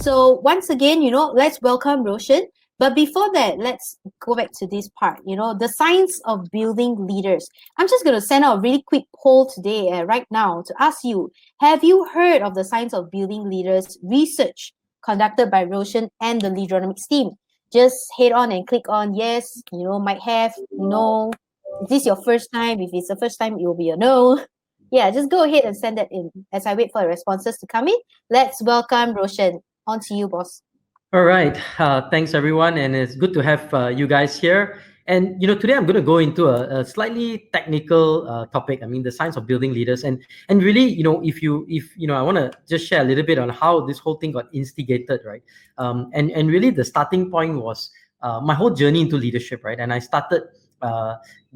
So once again, let's welcome Roshan. But before that, let's go back to this part, the science of building leaders. I'm just going to send out a really quick poll today, right now, to ask you, have you heard of the science of building leaders research conducted by Roshan and the Leaderonomics team? Just head on and click on yes, might have, no. Is this your first time? If it's the first time, it will be a no. Yeah, just go ahead and send that in as I wait for the responses to come in. Let's welcome Roshan. On to you, boss. All right. Thanks, everyone. And it's good to have you guys here. And, today I'm going to go into a slightly technical topic. I mean, the science of building leaders. And really, I want to just share a little bit on how this whole thing got instigated, right? And really the starting point was my whole journey into leadership, right? And I started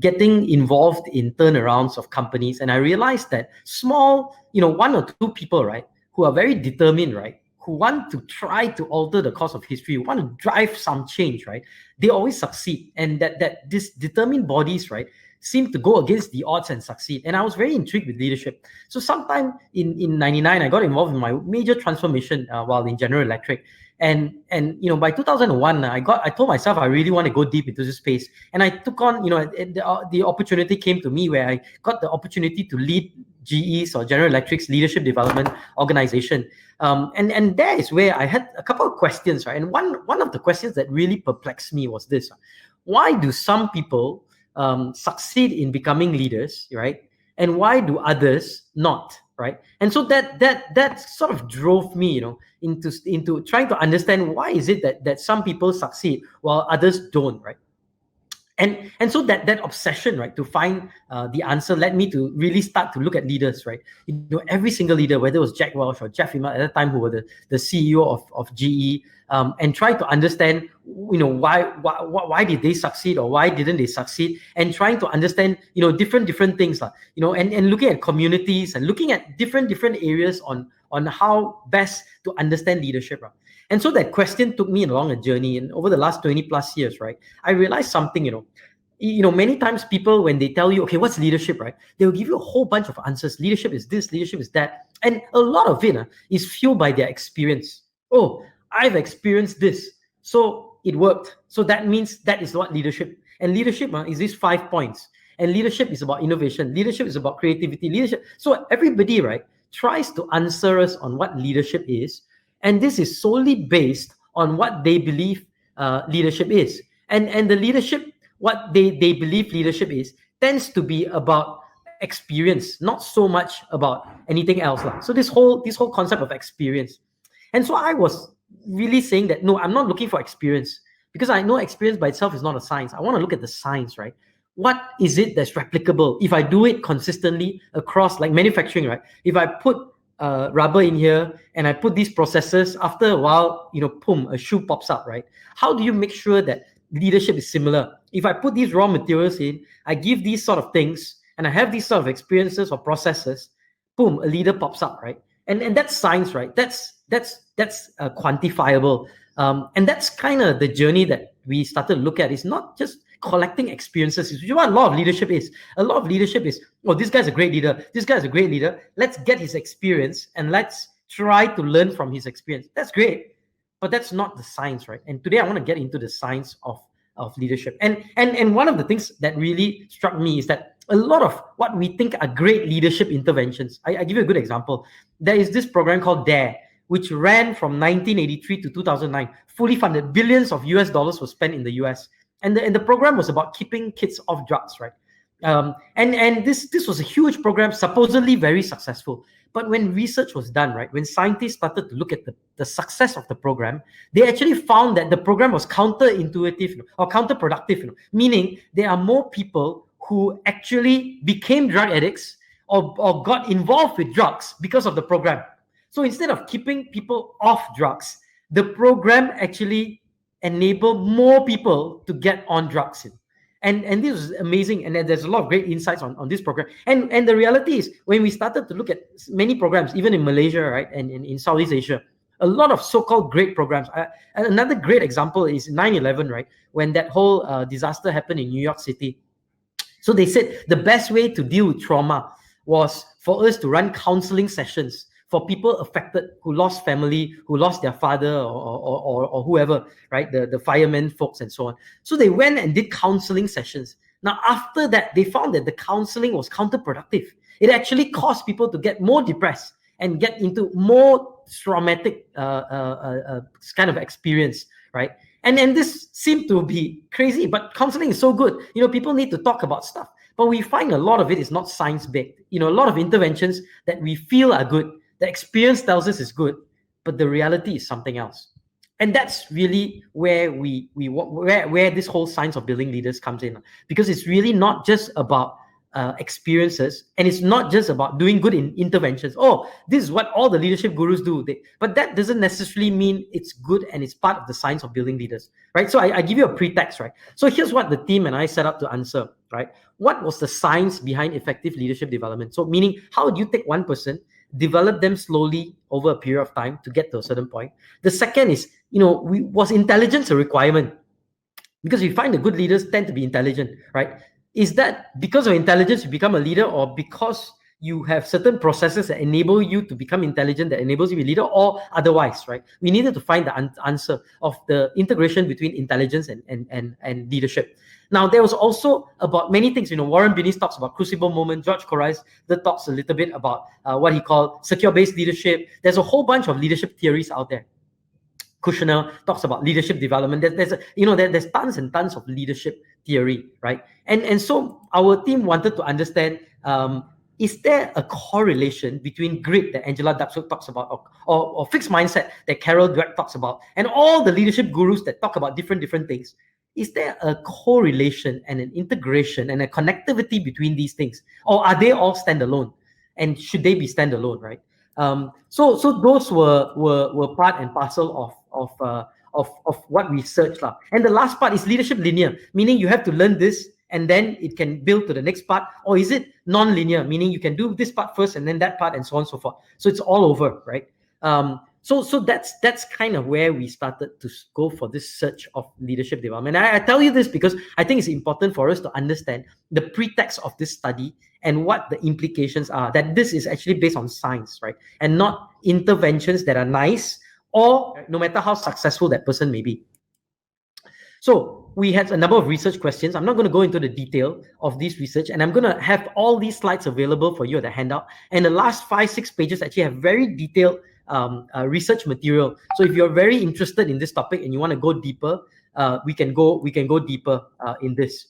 getting involved in turnarounds of companies. And I realized that small, one or two people, right, who are very determined, right, who want to try to alter the course of history, who want to drive some change, right? They always succeed. And that these determined bodies, right, seem to go against the odds and succeed. And I was very intrigued with leadership. So sometime in 99, I got involved in my major transformation while in General Electric. And by 2001, I told myself I really want to go deep into this space. And I took on, the opportunity came to me where I got the opportunity to lead GE's or General Electric's leadership development organization. And there is where I had a couple of questions, right? And one of the questions that really perplexed me was this: why do some people succeed in becoming leaders, right? And why do others not, right? And so that sort of drove me, into trying to understand why is it that some people succeed while others don't, right? And so that obsession, right, to find the answer led me to really start to look at leaders, right? Every single leader, whether it was Jack Welch or Jeff Immelt at the time, who were the CEO of GE, and try to understand, why did they succeed or why didn't they succeed, and trying to understand, different things, and looking at communities and looking at different areas on how best to understand leadership, right? And so that question took me along a journey. And over the last 20 plus years, right, I realized something, many times people, when they tell you, okay, what's leadership, right, they'll give you a whole bunch of answers. Leadership is this, leadership is that. And a lot of it is fueled by their experience. Oh, I've experienced this, so it worked. So that means that is what leadership. And leadership is these 5 points. And leadership is about innovation. Leadership is about creativity. Leadership. So everybody, right, tries to answer us on what leadership is. And this is solely based on what they believe leadership is. And the leadership, what they believe leadership is, tends to be about experience, not so much about anything else. So this whole concept of experience. And so I was really saying that, no, I'm not looking for experience, because I know experience by itself is not a science. I want to look at the science, right? What is it that's replicable? If I do it consistently across, like manufacturing, right? If I put rubber in here and I put these processes, after a while, boom, a shoe pops up, right? How do you make sure that leadership is similar? If I put these raw materials in, I give these sort of things, and I have these sort of experiences or processes, boom, a leader pops up, right? And that's science, right? That's quantifiable. And that's kind of the journey that we started to look at. It's not just collecting experiences, which is what a lot of leadership is. A lot of leadership is, oh, this guy's a great leader. This guy's a great leader. Let's get his experience and let's try to learn from his experience. That's great, but that's not the science, right? And today I want to get into the science of leadership. And one of the things that really struck me is that a lot of what we think are great leadership interventions, I give you a good example. There is this program called DARE, which ran from 1983 to 2009, fully funded. Billions of US dollars were spent in the US. And the program was about keeping kids off drugs, right? And this was a huge program, supposedly very successful. But when research was done, right, when scientists started to look at the success of the program, they actually found that the program was counterintuitive or counterproductive, meaning there are more people who actually became drug addicts or got involved with drugs because of the program. So instead of keeping people off drugs, the program actually enabled more people to get on drugs. And this is amazing. And there's a lot of great insights on this program. And the reality is, when we started to look at many programs, even in Malaysia, right, and in Southeast Asia, a lot of so-called great programs. Another great example is 9/11, right, when that whole disaster happened in New York City. So they said the best way to deal with trauma was for us to run counseling sessions for people affected who lost family, who lost their father or whoever, right? The firemen folks and so on. So they went and did counseling sessions. Now, after that, they found that the counseling was counterproductive. It actually caused people to get more depressed and get into more traumatic kind of experience, right? And this seemed to be crazy, but counseling is so good. People need to talk about stuff. But we find a lot of it is not science-based. A lot of interventions that we feel are good, the experience tells us is good, but the reality is something else. And that's really where where this whole science of building leaders comes in, because it's really not just about experiences, and it's not just about doing good in interventions. Oh, this is what all the leadership gurus do. But that doesn't necessarily mean it's good and it's part of the science of building leaders, right? So I give you a pretext, right? So here's what the team and I set up to answer, right? What was the science behind effective leadership development? So meaning, how do you take one person, develop them slowly over a period of time to get to a certain point? The second is, was intelligence a requirement? Because we find the good leaders tend to be intelligent, right? Is that because of intelligence you become a leader, or because you have certain processes that enable you to become intelligent, that enables you to be a leader, or otherwise, right? We needed to find the answer of the integration between intelligence and leadership. Now, there was also about many things. Warren Bennis talks about crucible moment. George Corais talks a little bit about what he called secure-based leadership. There's a whole bunch of leadership theories out there. Kushner talks about leadership development. There's tons and tons of leadership theory, right? And so our team wanted to understand, is there a correlation between grit that Angela Duckworth talks about, or fixed mindset that Carol Dweck talks about, and all the leadership gurus that talk about different things? Is there a correlation and an integration and a connectivity between these things, or are they all standalone? And should they be standalone, right? So those were part and parcel of what we searched. And the last part is leadership linear, meaning you have to learn this and then it can build to the next part, or is it non-linear, meaning you can do this part first and then that part and so on and so forth. So it's all over, right? So that's kind of where we started to go for this search of leadership development. I tell you this because I think it's important for us to understand the pretext of this study and what the implications are, that this is actually based on science, right? And not interventions that are nice, or no matter how successful that person may be. So we had a number of research questions. I'm not going to go into the detail of this research, and I'm going to have all these slides available for you at the handout. And the last 5-6 pages actually have very detailed research material. So if you're very interested in this topic and you want to go deeper, we can go deeper in this.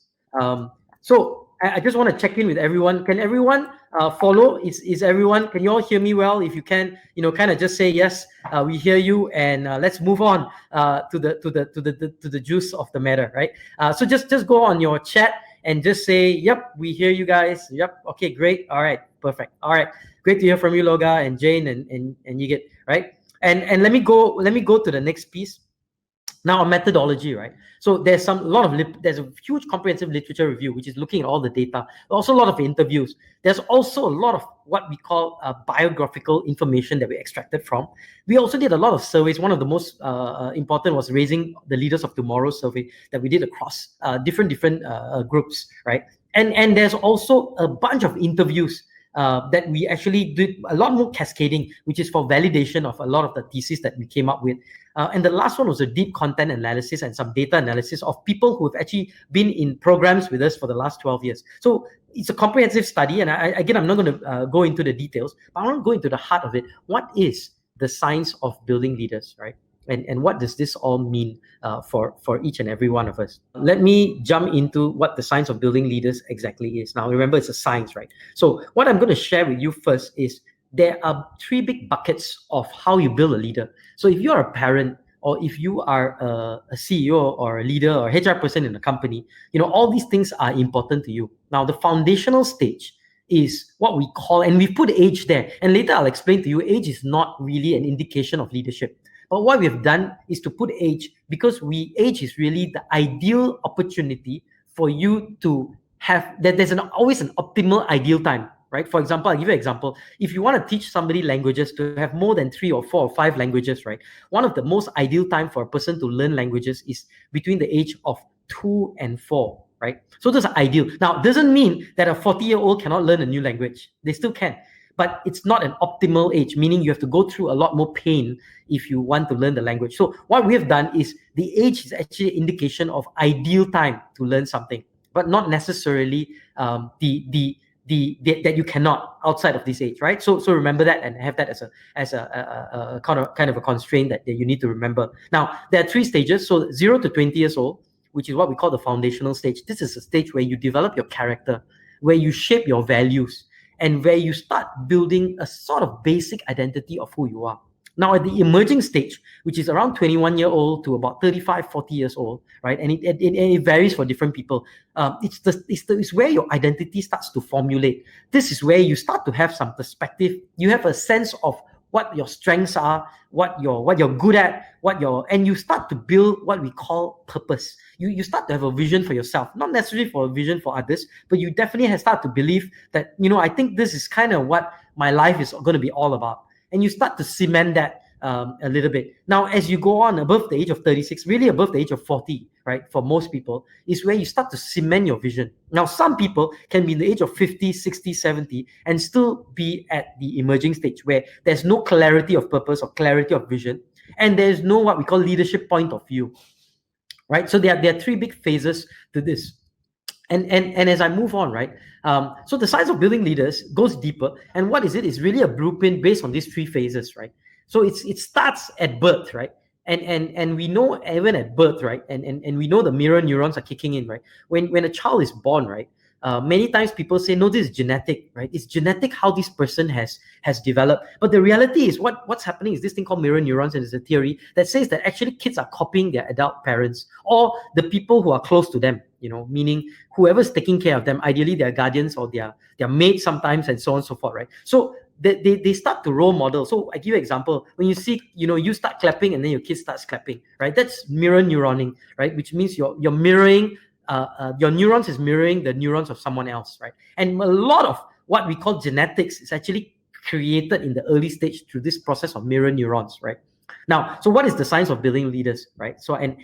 So I just want to check in with everyone. Can everyone follow? Is everyone? Can you all hear me well? If you can, kind of just say yes. We hear you, and let's move on to the juice of the matter, right? So just go on your chat and just say, "Yep, we hear you guys." Yep. Okay, great. All right, perfect. All right, great to hear from you, Loga and Jane and you get right. And let me go to the next piece. Now, a methodology, right? So there's there's a huge comprehensive literature review, which is looking at all the data. Also a lot of interviews. There's also a lot of what we call biographical information that we extracted from. We also did a lot of surveys. One of the most important was Raising the Leaders of Tomorrow survey that we did across different groups, right? And there's also a bunch of interviews that we actually did a lot more cascading, which is for validation of a lot of the thesis that we came up with. And the last one was a deep content analysis and some data analysis of people who have actually been in programs with us for the last 12 years. So it's a comprehensive study. And I'm not going to go into the details, but I want to go into the heart of it. What is the science of building leaders, right? And what does this all mean for each and every one of us? Let me jump into what the science of building leaders exactly is. Now, remember, it's a science, right? So what I'm going to share with you first is there are 3 big buckets of how you build a leader. So if you're a parent, or if you are a CEO or a leader or HR person in a company, all these things are important to you. Now, the foundational stage is what we call, and we've put age there, and later I'll explain to you, age is not really an indication of leadership. But what we've done is to put age, because age is really the ideal opportunity for you to have, that there's always an optimal ideal time, right? For example, I'll give you an example. If you want to teach somebody languages, to have more than 3 or 4 or 5 languages, right? One of the most ideal time for a person to learn languages is between the age of 2 and 4, right? So those are ideal. Now, it doesn't mean that a 40-year-old cannot learn a new language. They still can. but it's not an optimal age, meaning you have to go through a lot more pain if you want to learn the language. So what we have done is the age is actually an indication of ideal time to learn something, but not necessarily that you cannot outside of this age, right? So remember that and have that as a kind of a constraint that you need to remember. Now there are 3 stages. So 0 to 20 years old, which is what we call the foundational stage. This is a stage where you develop your character, where you shape your values, and where you start building a sort of basic identity of who you are. Now, at the emerging stage, which is around 21-year-old to about 35, 40 years old, right? And it varies for different people. It's where your identity starts to formulate. This is where you start to have some perspective. You have a sense of what your strengths are, what you're good at, and you start to build what we call purpose. You start to have a vision for yourself, not necessarily for a vision for others, but you definitely have start to believe that, I think this is kind of what my life is going to be all about. And you start to cement that a little bit. Now, as you go on above the age of 36, really above the age of 40, right, for most people, is where you start to cement your vision. Now, some people can be in the age of 50, 60, 70, and still be at the emerging stage where there's no clarity of purpose or clarity of vision, and there's no what we call leadership point of view, right? So there are 3 big phases to this. And as I move on, right? So the science of building leaders goes deeper, and what is it? It's really a blueprint based on these 3 phases, right? So it starts at birth, right? And we know even at birth, right? And we know the mirror neurons are kicking in, right? When a child is born, right? Many times people say, no, this is genetic, right? It's genetic how this person has developed. But the reality is what's happening is this thing called mirror neurons, and it's a theory that says that actually kids are copying their adult parents or the people who are close to them, meaning whoever's taking care of them, ideally their guardians or their mates sometimes, and so on and so forth, right? So they start to role model. So I give you an example. When you see, you start clapping and then your kid starts clapping, right? That's mirror neuroning, right? Which means you're mirroring, your neurons is mirroring the neurons of someone else, right? And a lot of what we call genetics is actually created in the early stage through this process of mirror neurons, right? Now, so what is the science of building leaders, right? So and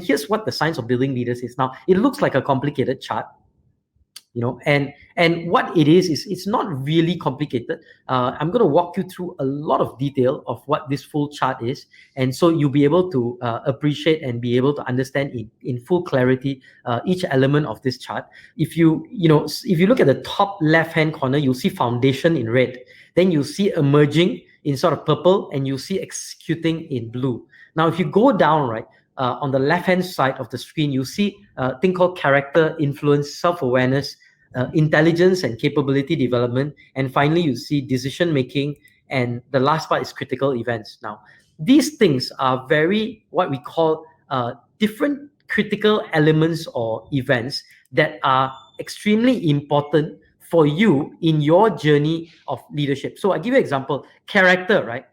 here's what the science of building leaders is. Now, it looks like a complicated chart, and what it is it's not really complicated. I'm going to walk you through a lot of detail of what this full chart is, and so you'll be able to appreciate and be able to understand in full clarity each element of this chart. If you look at the top left hand corner, you'll see foundation in red, then you'll see emerging in sort of purple, and you'll see executing in blue. Now, if you go down, right, on the left-hand side of the screen, you see a thing called character, influence, self-awareness, intelligence and capability development, and finally you see decision-making, and the last part is critical events. Now, these things are very, what we call different critical elements or events that are extremely important for you in your journey of leadership. So I give you an example, character, right?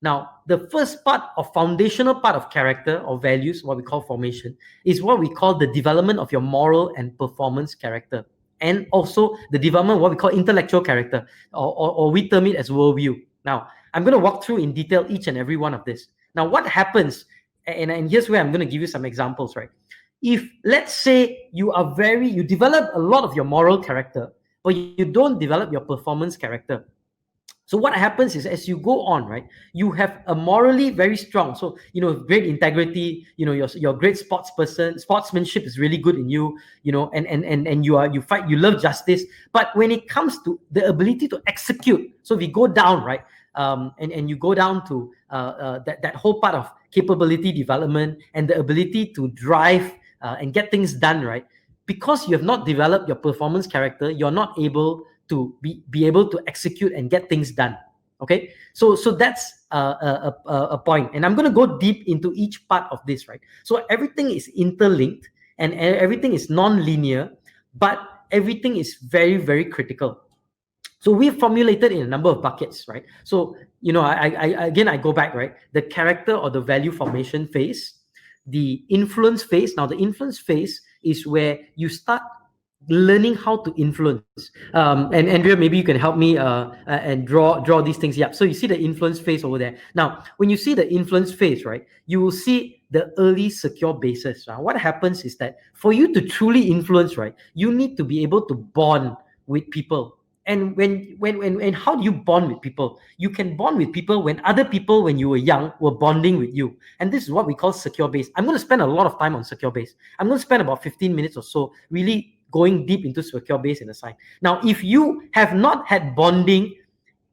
Now, the first part of foundational part of character or values, what we call formation, is what we call the development of your moral and performance character. And also the development of what we call intellectual character, or we term it as worldview. Now, I'm going to walk through in detail each and every one of this. Now, what happens, and here's where I'm going to give you some examples, right? If, let's say, you develop a lot of your moral character, but you don't develop your performance character. So what happens is, as you go on, right, you have a morally very strong, so great integrity, you're a great sportsmanship is really good in you, and you fight, you love justice. But when it comes to the ability to execute, so we go down, right, and you go down to that whole part of capability development and the ability to drive and get things done, right? Because you have not developed your performance character, you're not able to be able to execute and get things done. Okay, so that's a point, and I'm going to go deep into each part of this, right? So everything is interlinked and everything is non-linear, but everything is very, very critical. So we've formulated in a number of buckets, right? So I go back, right? The character or the value formation phase, the influence phase. Now, the influence phase is where you start learning how to influence. And Andrea, maybe you can help me and draw these things up. So you see the influence phase over there. Now, when you see the influence phase, right, you will see the early secure basis. What happens is that for you to truly influence, right, you need to be able to bond with people. And when how do you bond with people? You can bond with people when other people, when you were young, were bonding with you. And this is what we call secure base. I'm going to spend a lot of time on secure base. I'm going to spend about 15 minutes or so really going deep into secure base in a sign. Now, if you have not had bonding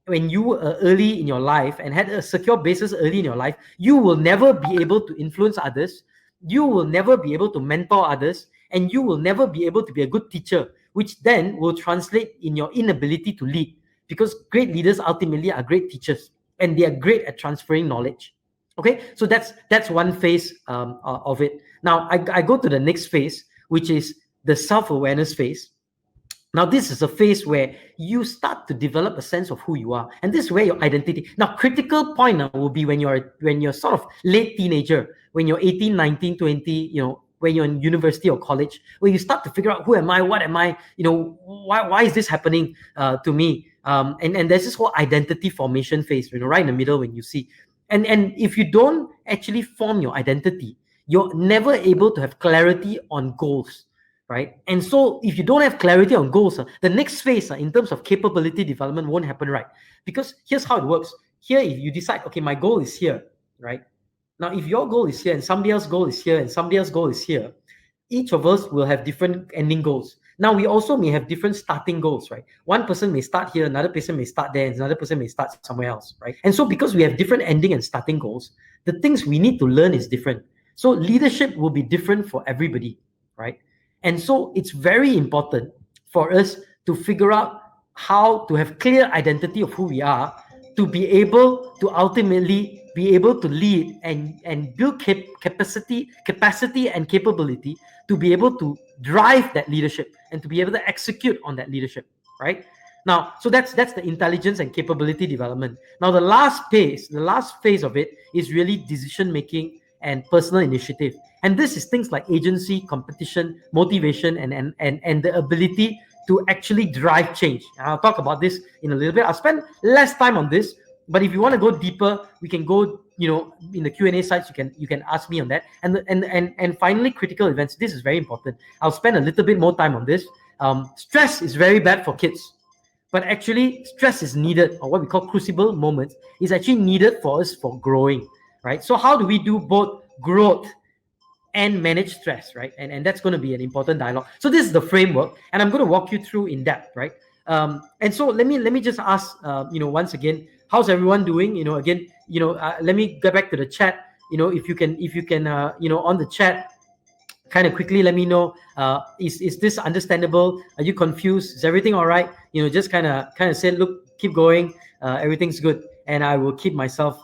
when you were early in your life and had a secure basis early in your life, you will never be able to influence others. You will never be able to mentor others, and you will never be able to be a good teacher, which then will translate in your inability to lead. Because great leaders ultimately are great teachers, and they are great at transferring knowledge. Okay, so that's one phase of it. Now I go to the next phase, which is the self-awareness phase. Now, this is a phase where you start to develop a sense of who you are, and this is where your identity. Now, critical point now will be when you're sort of late teenager, when you're 18, 19, 20. When you're in university or college, where you start to figure out who am I, what am I, why is this happening to me? And there's this whole identity formation phase, right in the middle when you see, and if you don't actually form your identity, you're never able to have clarity on goals. Right? And so if you don't have clarity on goals, the next phase in terms of capability development won't happen, right? Because here's how it works. Here, if you decide, okay, my goal is here, right? Now, if your goal is here and somebody else's goal is here and somebody else's goal is here, each of us will have different ending goals. Now, we also may have different starting goals, right? One person may start here, another person may start there, and another person may start somewhere else, right? And so because we have different ending and starting goals, the things we need to learn is different. So leadership will be different for everybody, right? And so it's very important for us to figure out how to have clear identity of who we are, to be able to ultimately be able to lead and build capacity and capability to be able to drive that leadership and to be able to execute on that leadership, right? Now, so that's the intelligence and capability development. Now, the last phase of it is really decision making and personal initiative. And this is things like agency, competition, motivation, and the ability to actually drive change. And I'll talk about this in a little bit. I'll spend less time on this, but if you want to go deeper, we can go, in the Q&A sites, you can ask me on that. And finally, critical events. This is very important. I'll spend a little bit more time on this. Stress is very bad for kids. But actually, stress is needed, or what we call crucible moments, is actually needed for us for growing, right? So how do we do both growth and manage stress, right? And that's going to be an important dialogue. So this is the framework, and I'm going to walk you through in depth, right? And so let me just ask, once again, how's everyone doing? Again, let me get back to the chat. If you can, on the chat, kind of quickly let me know, is this understandable? Are you confused? Is everything all right? Just kind of say, look, keep going, everything's good, and I will keep myself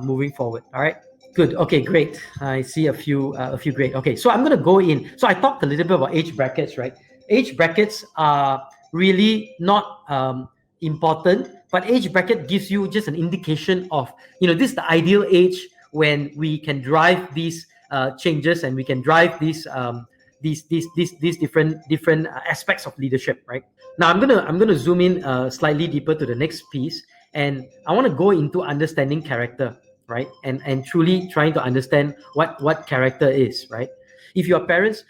moving forward. All right, good. Okay, great. I see a few great. Okay, so I'm going to go in. So I talked a little bit about age brackets, right? Age brackets are really not important, but age bracket gives you just an indication of, this is the ideal age when we can drive these changes, and we can drive these different aspects of leadership, right? Now I'm gonna zoom in slightly deeper to the next piece, and I want to go into understanding character, right? And truly trying to understand what character is, right? If you're parents,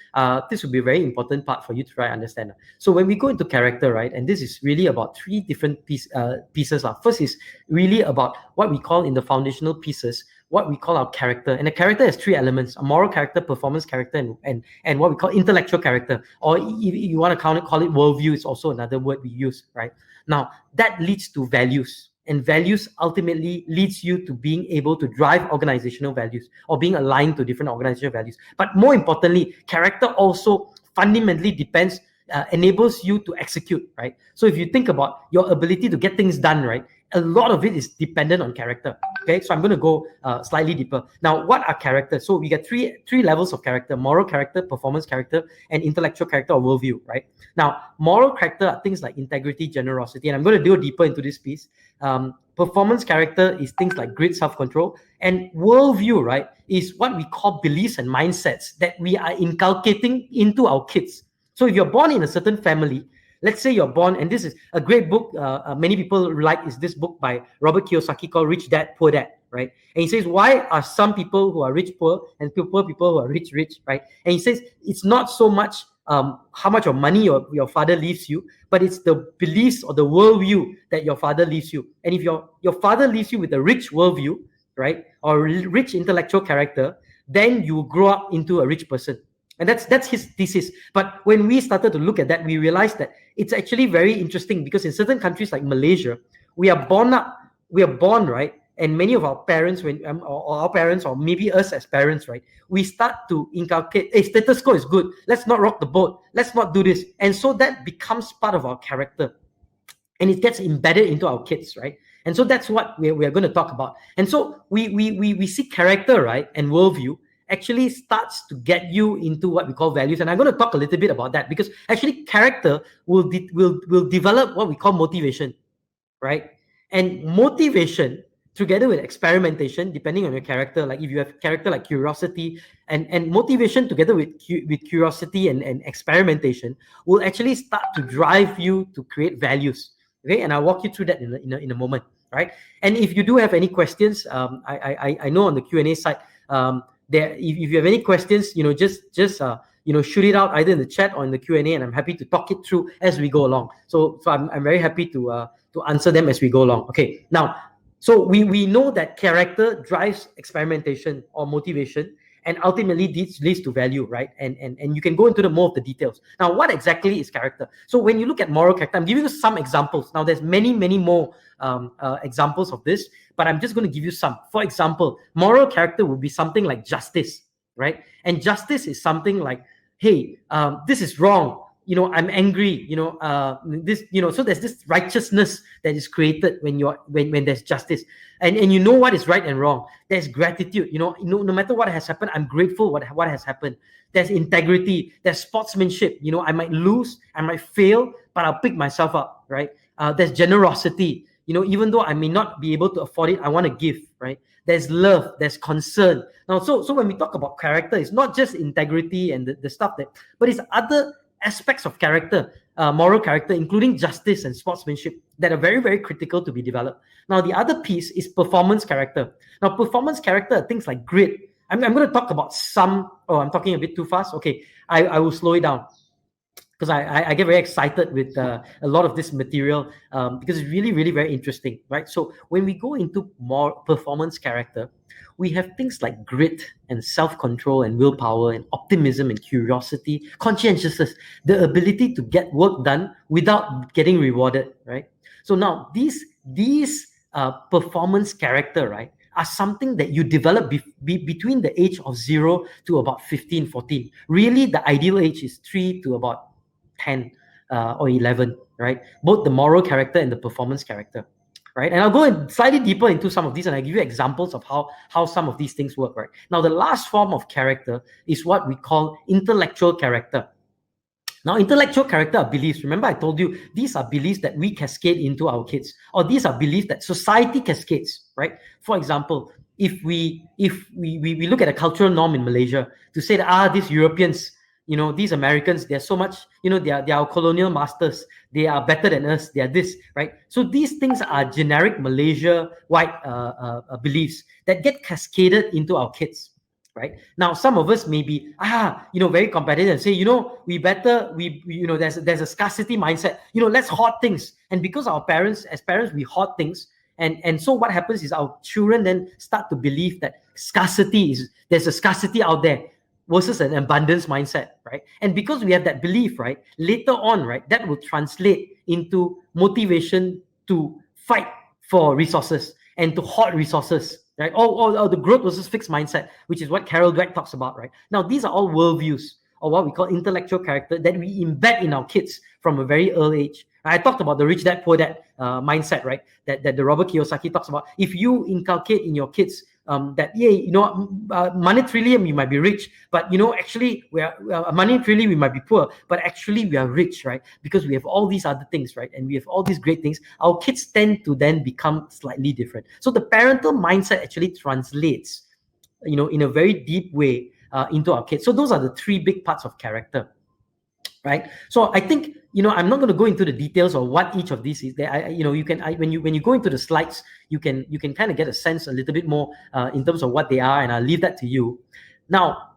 this will be a very important part for you to try and understand. So when we go into character, right, and this is really about three different pieces. First is really about what we call in the foundational pieces, what we call our character. And the character has three elements: a moral character, performance character, and what we call intellectual character. Or if you want to call it worldview, it's also another word we use, right? Now, that leads to values. And values ultimately leads you to being able to drive organizational values, or being aligned to different organizational values. But more importantly, character also fundamentally enables you to execute, right? So if you think about your ability to get things done, right, a lot of it is dependent on character. Okay, so I'm going to go slightly deeper. Now, what are characters? So we get three levels of character: moral character, performance character, and intellectual character or worldview, right? Now, moral character are things like integrity, generosity, and I'm going to go deeper into this piece. Performance character is things like grit, self-control, and worldview, right, is what we call beliefs and mindsets that we are inculcating into our kids. So if you're born in a certain family, let's say you're born, and this is a great book many people like, is this book by Robert Kiyosaki called Rich Dad, Poor Dad, right? And he says, why are some people who are rich poor and poor people who are rich rich, right? And he says, it's not so much how much of money your father leaves you, but it's the beliefs or the worldview that your father leaves you. And if your father leaves you with a rich worldview, right, or rich intellectual character, then you grow up into a rich person. And that's his thesis. But when we started to look at that, we realized that it's actually very interesting, because in certain countries like Malaysia, we are born, right? And many of our parents, or our parents, or maybe us as parents, right, we start to inculcate, hey, status quo is good. Let's not rock the boat. Let's not do this. And so that becomes part of our character, and it gets embedded into our kids, right? And so that's what we're going to talk about. And so we see character, right, and worldview actually starts to get you into what we call values. And I'm going to talk a little bit about that, because actually character will develop what we call motivation, right? And motivation together with experimentation, depending on your character, like if you have character like curiosity, and motivation together with curiosity and experimentation will actually start to drive you to create values. Okay, and I'll walk you through that in a moment, right? And if you do have any questions, I know on the Q&A side, there, if you have any questions, just shoot it out either in the chat or in the Q&A, and I'm happy to talk it through as we go along. So I'm very happy to answer them as we go along. Okay, now, so we know that character drives experimentation or motivation, and ultimately leads to value, right? And you can go into the more of the details. Now, what exactly is character? So when you look at moral character, I'm giving you some examples. Now, there's many more examples of this, but I'm just going to give you some. For example, moral character would be something like justice, right? And justice is something like, hey, this is wrong. I'm angry. So there's this righteousness that is created when there's justice, and you know what is right and wrong. There's gratitude. No matter what has happened, I'm grateful what has happened. There's integrity. There's sportsmanship. I might lose, I might fail, but I'll pick myself up, right? There's generosity. Even though I may not be able to afford it, I want to give, right? There's love, there's concern. Now, so when we talk about character, it's not just integrity and the stuff but it's other aspects of character, moral character, including justice and sportsmanship, that are very, very critical to be developed. Now, the other piece is performance character. Now, performance character are things like grit. I'm going to talk about some. Oh, I'm talking a bit too fast. Okay, I will slow it down, because I get very excited with a lot of this material, because it's really, really very interesting, right? So when we go into more performance character, we have things like grit and self-control and willpower and optimism and curiosity, conscientiousness, the ability to get work done without getting rewarded, right? So now these performance character, right, are something that you develop between the age of 0 to about 15, 14. Really, the ideal age is 3 to about 10 or 11, right? Both the moral character and the performance character, right? And I'll go in slightly deeper into some of these, and I give you examples of how some of these things work, right? Now, the last form of character is what we call intellectual character. Now, intellectual character are beliefs. Remember, I told you these are beliefs that we cascade into our kids, or these are beliefs that society cascades, right? For example, if we look at a cultural norm in Malaysia to say that these Europeans, these Americans, they're so much, they are our colonial masters. They are better than us. They are this, right? So these things are generic Malaysia-wide beliefs that get cascaded into our kids, right? Now, some of us may be, very competitive and say, there's a scarcity mindset. Let's hoard things. And because as parents, we hoard things. And so what happens is our children then start to believe that there's a scarcity out there versus an abundance mindset, right? And because we have that belief, right, later on, right, that will translate into motivation to fight for resources and to hoard resources, right? Or the growth versus fixed mindset, which is what Carol Dweck talks about, right? Now, these are all worldviews, or what we call intellectual character, that we embed in our kids from a very early age. I talked about the rich dad, poor dad mindset, right? That the Robert Kiyosaki talks about. If you inculcate in your kids that, monetarily we might be rich, but actually we are monetarily we might be poor, but actually we are rich, right? Because we have all these other things, right? And we have all these great things. Our kids tend to then become slightly different. So the parental mindset actually translates, in a very deep way into our kids. So those are the three big parts of character, right? So I think, I'm not going to go into the details of what each of these is. When you go into the slides, you can kind of get a sense a little bit more in terms of what they are, and I'll leave that to you. Now,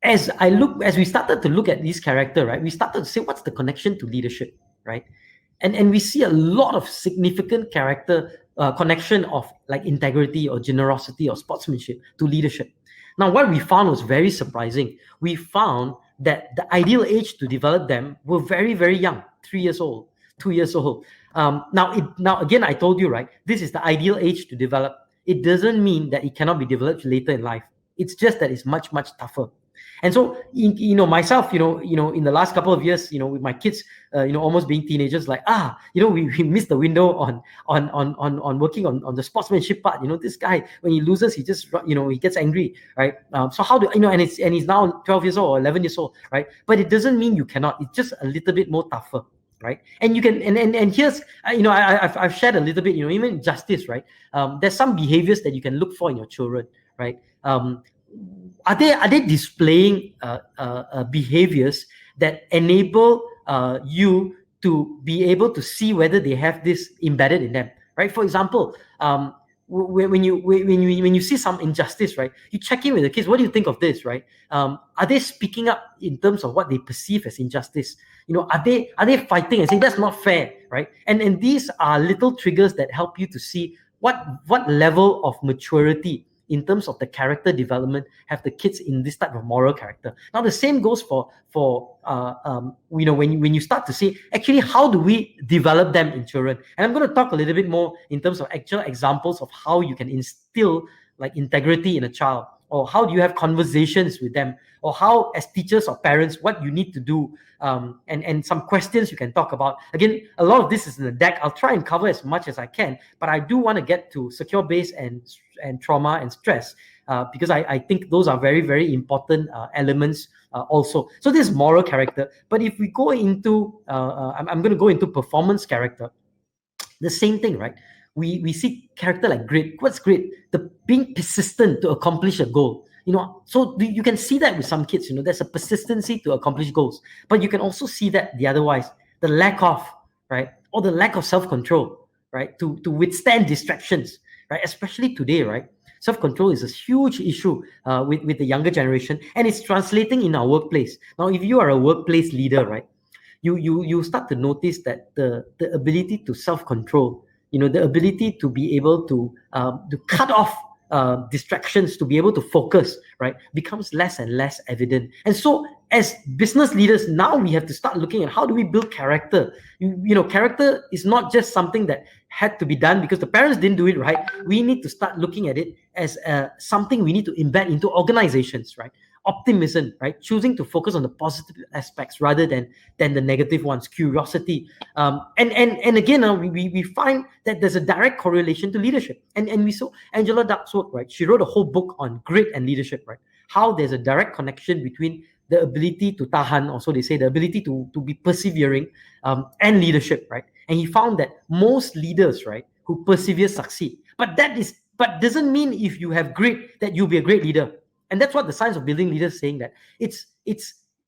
as we started to look at this character, right, we started to say, what's the connection to leadership, right? And we see a lot of significant character connection of like integrity or generosity or sportsmanship to leadership. Now, what we found was very surprising. We found that the ideal age to develop them were very, very young, 3 years old, 2 years old. Now again, I told you, right, this is the ideal age to develop. It doesn't mean that it cannot be developed later in life. It's just that it's much, much tougher. And so, myself, in the last couple of years, with my kids, almost being teenagers, like, we missed the window on working on the sportsmanship part. This guy, when he loses, he just, he gets angry, right? So how do, and he's now 12 years old or 11 years old, right? But it doesn't mean you cannot. It's just a little bit more tougher. Right, and you can, and here's, I've shared a little bit, even justice, right? There's some behaviors that you can look for in your children, right? Are they displaying behaviors that enable you to be able to see whether they have this embedded in them, right? For example, when you see some injustice, right, you check in with the kids. What do you think of this, right? Are they speaking up in terms of what they perceive as injustice? Are they fighting and saying that's not fair, right? And these are little triggers that help you to see what level of maturity in terms of the character development have the kids in this type of moral character. Now the same goes for when you start to see actually how do we develop them in children. And I'm going to talk a little bit more in terms of actual examples of how you can instill like integrity in a child, or how do you have conversations with them, or how as teachers or parents what you need to do, and some questions you can talk about. Again, a lot of this is in the deck. I'll try and cover as much as I can, but I do want to get to secure base and trauma and stress, because I think those are very, very important elements also. So this is moral character. But if we go into, I'm going to go into performance character, the same thing, right? We see character like grit. What's grit? The being persistent to accomplish a goal. So you can see that with some kids. There's a persistency to accomplish goals, but you can also see that the otherwise, the lack of, right, or the lack of self-control, right, to withstand distractions, right? Especially today, right? Self-control is a huge issue with the younger generation, and it's translating in our workplace. Now, if you are a workplace leader, right, you start to notice that the ability to self-control, the ability to be able to cut off distractions, to be able to focus, right, becomes less and less evident. And so as business leaders, now we have to start looking at how do we build character. Character is not just something that had to be done because the parents didn't do it right. We need to start looking at it as something we need to embed into organizations, right? Optimism, right? Choosing to focus on the positive aspects rather than the negative ones. Curiosity, and again, we find that there's a direct correlation to leadership. And we saw Angela Duck's work, right? She wrote a whole book on grit and leadership, right? How there's a direct connection between the ability to tahan, also they say the ability to be persevering, and leadership, right? And he found that most leaders, right, who persevere succeed. But doesn't mean if you have grit that you'll be a great leader. And that's what the science of building leaders is saying, that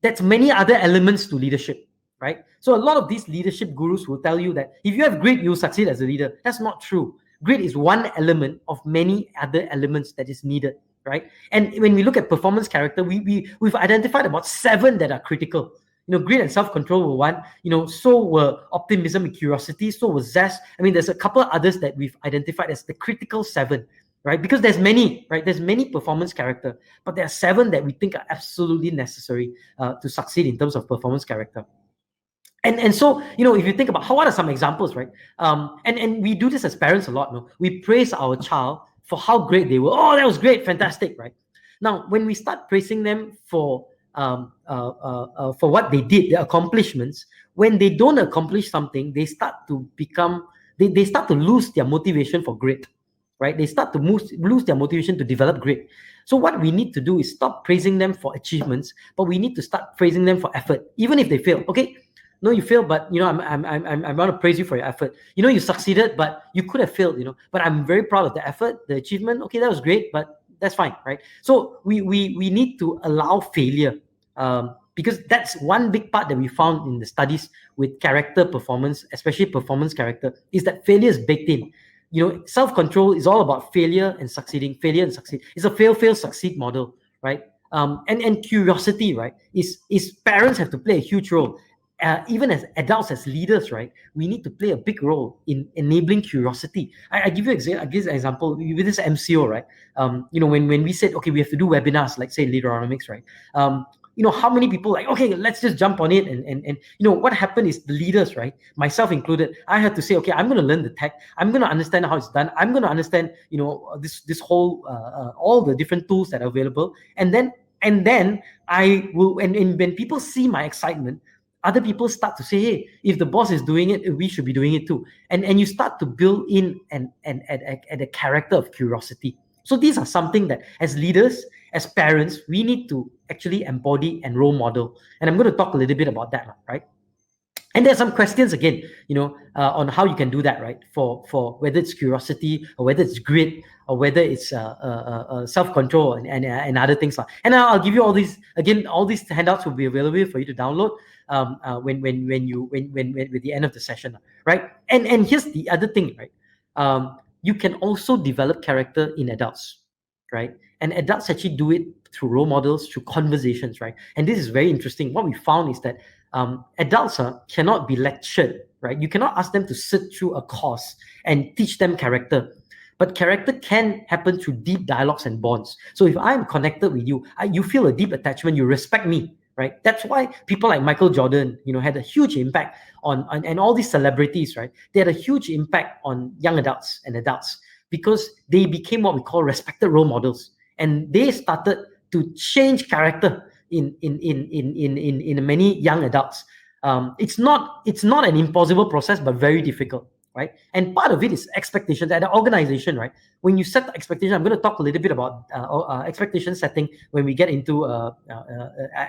that's many other elements to leadership, right? So a lot of these leadership gurus will tell you that if you have grit, you'll succeed as a leader. That's not true. Grit is one element of many other elements that is needed, right? And when we look at performance character, we've identified about 7 that are critical. Grit and self-control were one. So were optimism and curiosity. So was zest. I mean, there's a couple others that we've identified as the critical 7. Right? Because there's many, right? There's many performance character, but there are 7 that we think are absolutely necessary to succeed in terms of performance character. And so, if you think about what are some examples, right? And we do this as parents a lot. No? We praise our child for how great they were. Oh, that was great, fantastic, right? Now, when we start praising them for what they did, their accomplishments, when they don't accomplish something, they start to become, they start to lose their motivation for grit. Right? They start to lose their motivation to develop grit. So what we need to do is stop praising them for achievements, but we need to start praising them for effort, even if they fail. Okay, no, you failed, but I'm going to praise you for your effort. You succeeded, but you could have failed. But I'm very proud of the effort, the achievement. Okay, that was great, but that's fine, right? So we need to allow failure, because that's one big part that we found in the studies with character performance, especially performance character, is that failure is baked in. Self-control is all about failure and succeeding, failure and succeed. It's a fail, succeed model, right? And curiosity, right, is parents have to play a huge role. Even as adults, as leaders, right, we need to play a big role in enabling curiosity. I give you I give an example with this MCO, right? When we said, okay, we have to do webinars, like say Leaderonomics, right? How many people like, okay, let's just jump on it, and what happened is the leaders, right, myself included, I had to say, okay, I'm going to learn the tech, I'm going to understand how it's done, I'm going to understand this whole all the different tools that are available, and then I will, and when people see my excitement, other people start to say, hey, if the boss is doing it, we should be doing it too. And you start to build in and a character of curiosity. So these are something that as leaders, as parents, we need to actually embody and role model. And I'm going to talk a little bit about that, right? And there's some questions again, on how you can do that, right? For whether it's curiosity, or whether it's grit, or whether it's self-control, and other things like. And I'll give you all these again. All these handouts will be available for you to download when with the end of the session, right? And here's the other thing, right? You can also develop character in adults, right? And adults actually do it through role models, through conversations, right? And this is very interesting. What we found is that adults cannot be lectured, right? You cannot ask them to sit through a course and teach them character. But character can happen through deep dialogues and bonds. So if I'm connected with you, you feel a deep attachment, you respect me, right? That's why people like Michael Jordan, had a huge impact on and all these celebrities, right? They had a huge impact on young adults and adults because they became what we call respected role models. And they started to change character in many young adults. It's not an impossible process, but very difficult, right? And part of it is expectations at an organization, right? When you set the expectation, I'm going to talk a little bit about expectation setting when we get into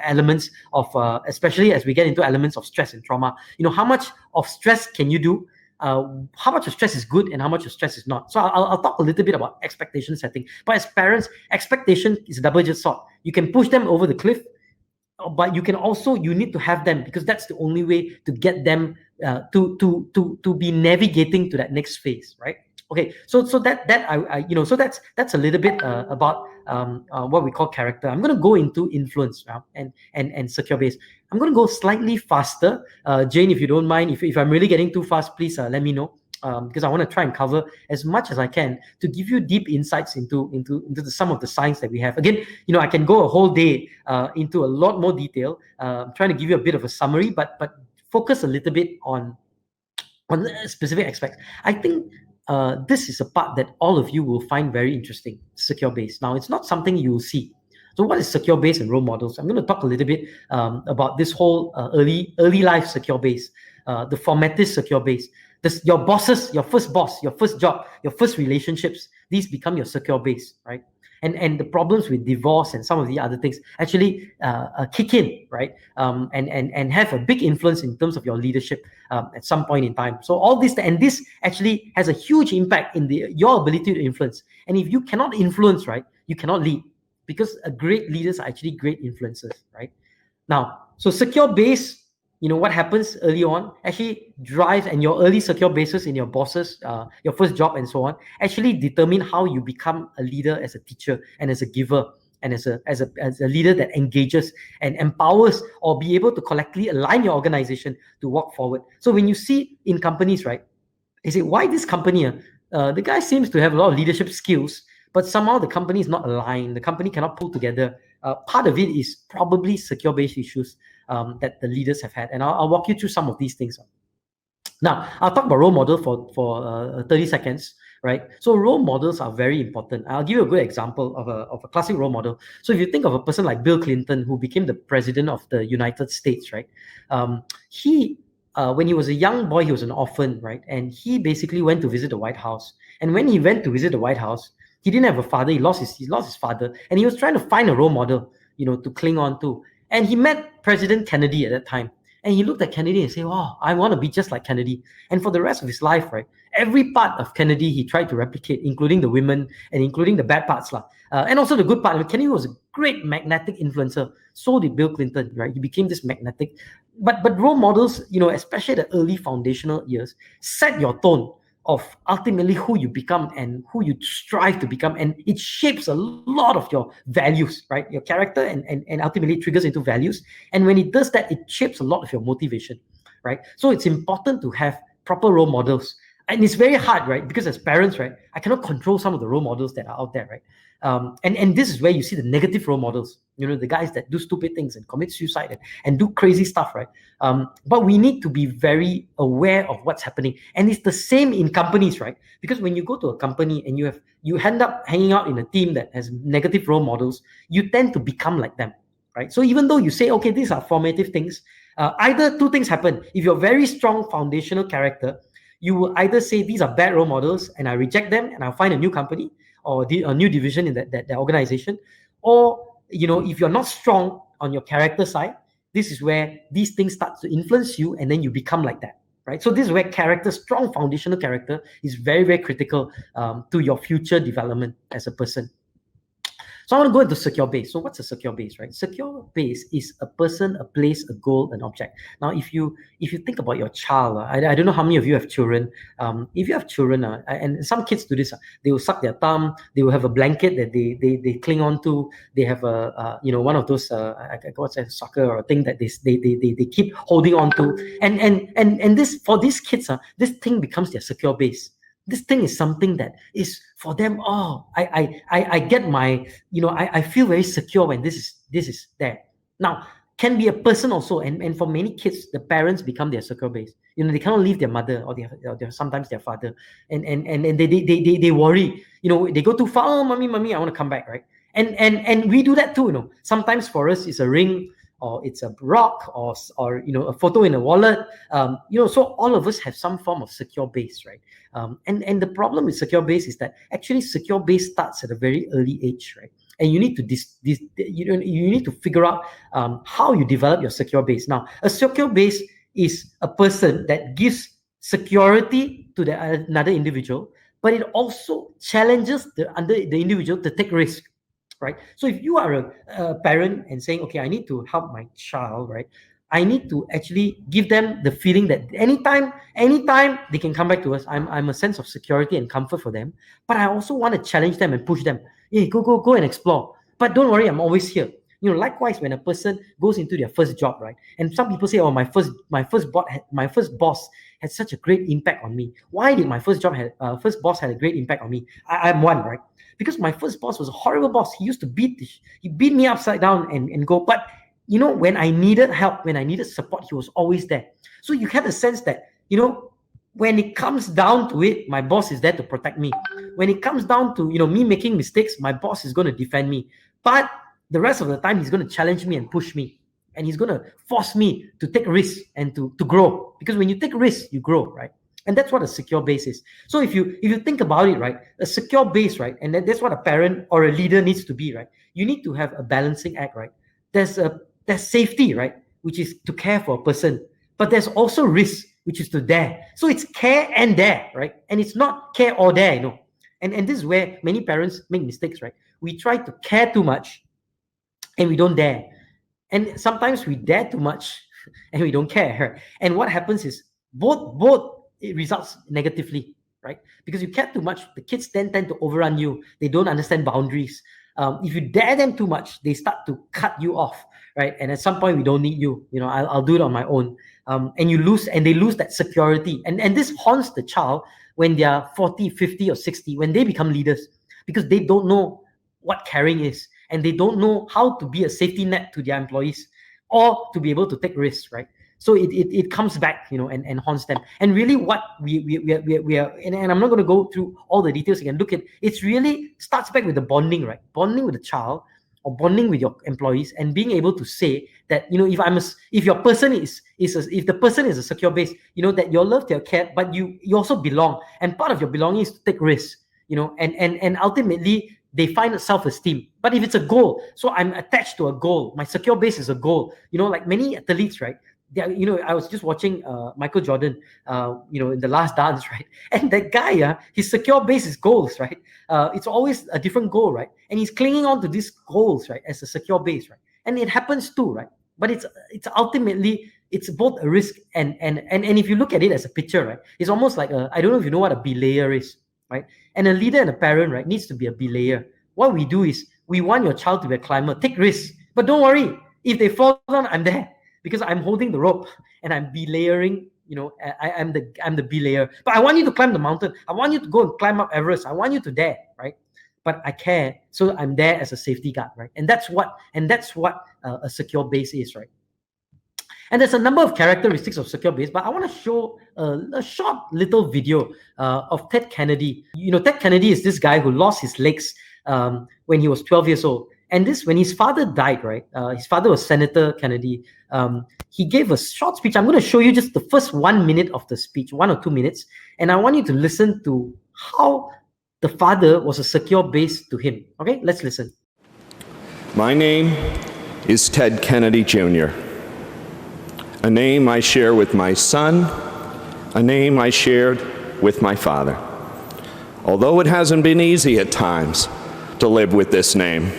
elements of, especially as we get into elements of stress and trauma. How much of stress can you do? How much of stress is good and how much of stress is not. So I'll talk a little bit about expectation setting. But as parents, expectation is a double-edged sword. You can push them over the cliff, but you need to have them, because that's the only way to get them to be navigating to that next phase, right? Okay, so that's a little bit about what we call character. I'm going to go into influence and secure base. I'm going to go slightly faster. Jane, if you don't mind, if I'm really getting too fast, please let me know. Because I want to try and cover as much as I can to give you deep insights into some of the science that we have. Again, I can go a whole day into a lot more detail. I'm trying to give you a bit of a summary, but focus a little bit on specific aspects. I think this is a part that all of you will find very interesting, secure base. Now, it's not something you will see. So what is secure base and role models? I'm going to talk a little bit about this whole early life secure base, the formative secure base. Your bosses, your first boss, your first job, your first relationships, these become your secure base, right? And the problems with divorce and some of the other things actually kick in, right? And have a big influence in terms of your leadership at some point in time. So all this, and this actually has a huge impact in your ability to influence. And if you cannot influence, right, you cannot lead, because great leaders are actually great influencers, right? Now, so secure base, what happens early on actually drives, and your early secure bases in your bosses, your first job and so on, actually determine how you become a leader as a teacher and as a giver and as a leader that engages and empowers, or be able to collectively align your organization to walk forward. So when you see in companies, right, they say, why this company? The guy seems to have a lot of leadership skills, but somehow the company is not aligned. The company cannot pull together. Part of it is probably secure base issues that the leaders have had. And I'll walk you through some of these things. Now, I'll talk about role model for 30 seconds, right? So role models are very important. I'll give you a good example of a classic role model. So if you think of a person like Bill Clinton, who became the president of the United States, right? When he was a young boy, he was an orphan, right? And he basically went to visit the White House. And when he went to visit the White House, he didn't have a father. He lost his father, and he was trying to find a role model, to cling on to. And he met President Kennedy at that time. And he looked at Kennedy and said, "Wow, I want to be just like Kennedy." And for the rest of his life, right, every part of Kennedy he tried to replicate, including the women and including the bad parts, and also the good part. Kennedy was a great magnetic influencer. So did Bill Clinton, right? He became this magnetic. But role models, especially the early foundational years, set your tone of ultimately who you become and who you strive to become. And it shapes a lot of your values, right? Your character, and ultimately it triggers into values. And when it does that, it shapes a lot of your motivation, right? So it's important to have proper role models. And it's very hard, right? Because as parents, right, I cannot control some of the role models that are out there, right? And this is where you see the negative role models, the guys that do stupid things and commit suicide and do crazy stuff, right? But we need to be very aware of what's happening. And it's the same in companies, right? Because when you go to a company and you end up hanging out in a team that has negative role models, you tend to become like them, right? So even though you say, okay, these are formative things, either two things happen. If you're a very strong foundational character, you will either say these are bad role models and I reject them and I'll find a new company or a new division in that organization. Or, if you're not strong on your character side, this is where these things start to influence you and then you become like that, right? So this is where character, strong foundational character, is very, very critical to your future development as a person. So I want to go into secure base. So what's a secure base, right? Secure base is a person, a place, a goal, an object. Now, if you think about your child, I don't know how many of you have children. If you have children, and some kids do this, they will suck their thumb. They will have a blanket that they cling on to. They have one of those what's that, soccer or a thing that they keep holding on to. And this, for these kids, this thing becomes their secure base. This thing is something that is for them. Oh, I get my, I feel very secure when this is there. Now, can be a person also, and for many kids, the parents become their secure base. They cannot leave their mother or sometimes their father, and they worry. They go too far. Oh, mommy, I want to come back, right? And we do that too. Sometimes for us it's a ring, or it's a rock, or a photo in a wallet. So all of us have some form of secure base, right? And the problem with secure base is that actually secure base starts at a very early age, right? And you need to you need to figure out how you develop your secure base. Now, a secure base is a person that gives security to another individual, but it also challenges the individual to take risk, right? So if you are a parent and saying, okay, I need to help my child, right? I need to actually give them the feeling that anytime they can come back to us. I'm a sense of security and comfort for them. But I also want to challenge them and push them. Hey, go and explore. But don't worry, I'm always here. Likewise, when a person goes into their first job, right? And some people say, oh, my first boss had such a great impact on me. Why did my first boss had a great impact on me? I'm one, right? Because my first boss was a horrible boss. He used to beat me upside down and go. But when I needed help, when I needed support, he was always there. So you have a sense that, when it comes down to it, my boss is there to protect me. When it comes down to, me making mistakes, my boss is going to defend me. But the rest of the time, he's going to challenge me and push me. And he's going to force me to take risks and to grow. Because when you take risks, you grow, right? And that's what a secure base is. So if you think about it, right, a secure base, right, and that's what a parent or a leader needs to be, right? You need to have a balancing act, right? There's safety, right, which is to care for a person, but there's also risk, which is to dare. So it's care and dare, right? And it's not care or dare, And this is where many parents make mistakes, right? We try to care too much, and we don't dare. And sometimes we dare too much, and we don't care. And what happens is both it results negatively, right? Because you care too much, the kids then tend to overrun you. They don't understand boundaries. If you dare them too much, they start to cut you off, right? And at some point, we don't need you. I'll do it on my own. And they lose that security. And this haunts the child when they are 40, 50, or 60, when they become leaders, because they don't know what caring is, and they don't know how to be a safety net to their employees or to be able to take risks, right? So it comes back, and haunts them. And really, what we are, and I'm not going to go through all the details. You can look at it's really starts back with the bonding, right? Bonding with the child or bonding with your employees, and being able to say that, if your person if the person is a secure base, that you're loved, you're cared, but you also belong, and part of your belonging is to take risks, and ultimately they find self-esteem. But if it's a goal, so I'm attached to a goal, my secure base is a goal, like many athletes, right? I was just watching Michael Jordan, in The Last Dance, right? And that guy, his secure base is goals, right? It's always a different goal, right? And he's clinging on to these goals, right, as a secure base, right? And it happens too, right? But it's ultimately, it's both a risk and if you look at it as a picture, right, it's almost like I don't know if you know what a belayer is, right? And a leader and a parent, right, needs to be a belayer. What we do is we want your child to be a climber, take risks, but don't worry, if they fall down, I'm there because I'm holding the rope and I'm belayering. I'm the belayer, but I want you to climb the mountain. I want you to go and climb up Everest. I want you to dare, right? But I care, so I'm there as a safety guard, right? And that's what a secure base is, right? And there's a number of characteristics of secure base, but I want to show a short little video of Ted Kennedy. Ted Kennedy is this guy who lost his legs when he was 12 years old. And when his father died, right? His father was Senator Kennedy. He gave a short speech. I'm going to show you just the first 1 minute of the speech, 1 or 2 minutes. And I want you to listen to how the father was a secure base to him. Okay, let's listen. My name is Ted Kennedy Jr., a name I share with my son, a name I shared with my father. Although it hasn't been easy at times to live with this name,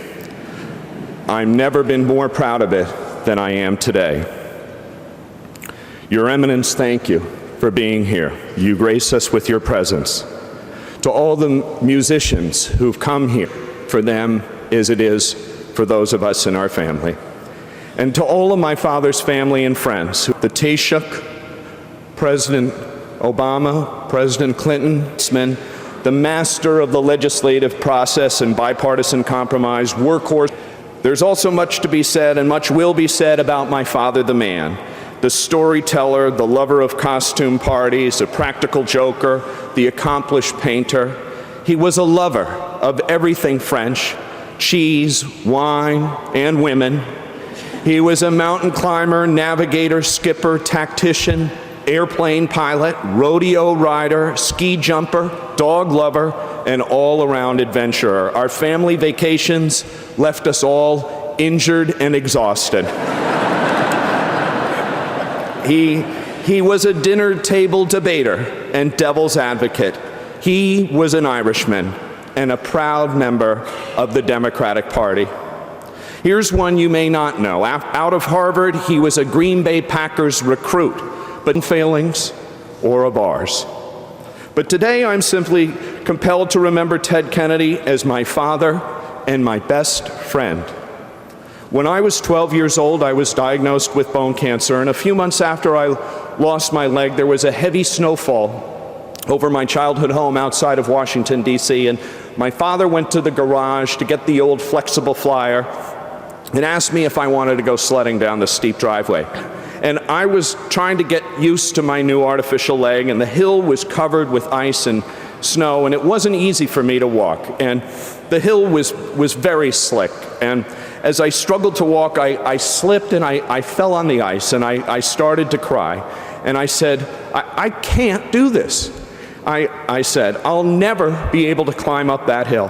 I've never been more proud of it than I am today. Your Eminence, thank you for being here. You grace us with your presence. To all the musicians who've come here, for them as it is for those of us in our family. And to all of my father's family and friends, the Taoiseach, President Obama, President Clinton, the master of the legislative process and bipartisan compromise, workhorse. There's also much to be said, and much will be said, about my father, the man, the storyteller, the lover of costume parties, a practical joker, the accomplished painter. He was a lover of everything French, cheese, wine, and women. He was a mountain climber, navigator, skipper, tactician, airplane pilot, rodeo rider, ski jumper, dog lover, and all-around adventurer. Our family vacations left us all injured and exhausted. He was a dinner table debater and devil's advocate. He was an Irishman and a proud member of the Democratic Party. Here's one you may not know. Out of Harvard, he was a Green Bay Packers recruit, but failings or of ours. But today I'm simply compelled to remember Ted Kennedy as my father and my best friend. When I was 12 years old, I was diagnosed with bone cancer, and a few months after I lost my leg, there was a heavy snowfall over my childhood home outside of Washington, D.C., and my father went to the garage to get the old flexible flyer and asked me if I wanted to go sledding down the steep driveway. And I was trying to get used to my new artificial leg, and the hill was covered with ice and snow, and it wasn't easy for me to walk. And the hill was very slick. And as I struggled to walk, I slipped and I fell on the ice, and I started to cry. And I said, I can't do this. I said, I'll never be able to climb up that hill.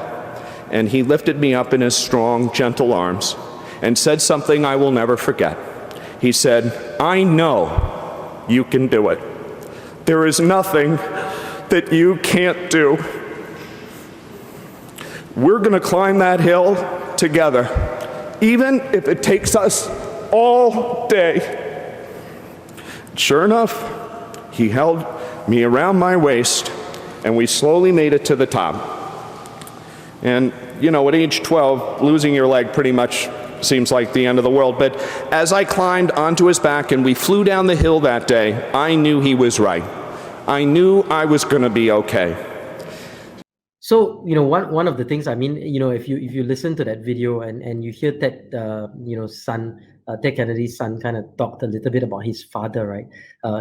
And he lifted me up in his strong, gentle arms and said something I will never forget. He said, I know you can do it. There is nothing that you can't do. We're going to climb that hill together, even if it takes us all day. Sure enough, he held me around my waist, and we slowly made it to the top. And, at age 12, losing your leg pretty much seems like the end of the world. But as I climbed onto his back and we flew down the hill that day, I knew he was right. I knew I was going to be okay. So, one of the things, if you listen to that video and you hear that, Ted Kennedy's son kind of talked a little bit about his father, right?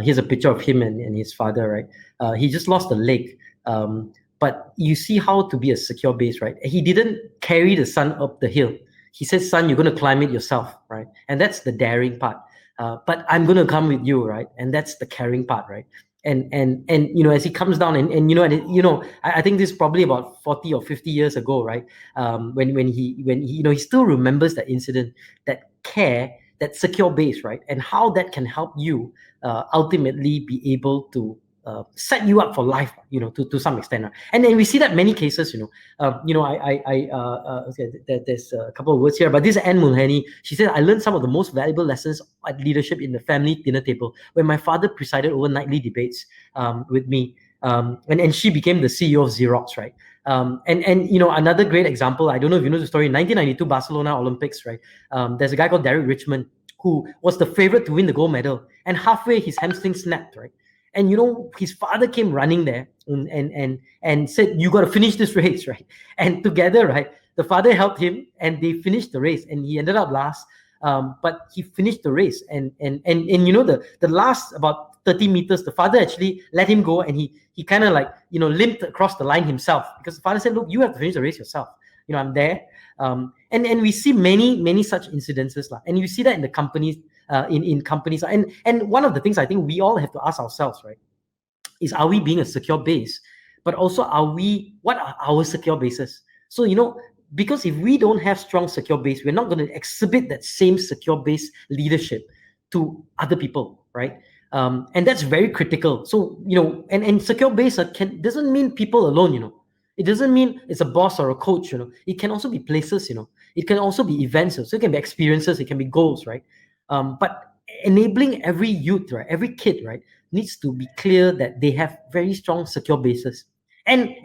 Here's a picture of him and his father, right? He just lost a leg. But you see how to be a secure base, right? He didn't carry the son up the hill. He said, son, you're going to climb it yourself, right? And that's the daring part. But I'm going to come with you, right? And that's the caring part, right? And as he comes down I think this is probably about 40 or 50 years ago, right? When he still remembers that incident, that care, that secure base, right? And how that can help you ultimately be able to set you up for life, to some extent. Right? And then we see that many cases, there's a couple of words here, but this is Anne Mulherney. She said, I learned some of the most valuable lessons at leadership in the family dinner table when my father presided over nightly debates with me. And she became the CEO of Xerox, right? And another great example, I don't know if you know the story, in 1992 Barcelona Olympics, right? There's a guy called Derek Richmond who was the favorite to win the gold medal, and halfway his hamstring snapped, right? And his father came running there and said, you got to finish this race, right? And together, right, the father helped him and they finished the race, and he ended up last. But he finished the race, and the last about 30 meters, the father actually let him go, and he kind of limped across the line himself, because the father said, look, you have to finish the race yourself. I'm there. And we see many such incidences, and you see that in the companies, in companies. And one of the things I think we all have to ask ourselves, right, is, are we being a secure base? But also, what are our secure bases? So, because if we don't have strong secure base, we're not going to exhibit that same secure base leadership to other people, right? And that's very critical. So, and secure base doesn't mean people alone, It doesn't mean it's a boss or a coach, It can also be places, It can also be events. So it can be experiences, it can be goals, right? But enabling every youth, right, every kid, right, needs to be clear that they have very strong secure bases. And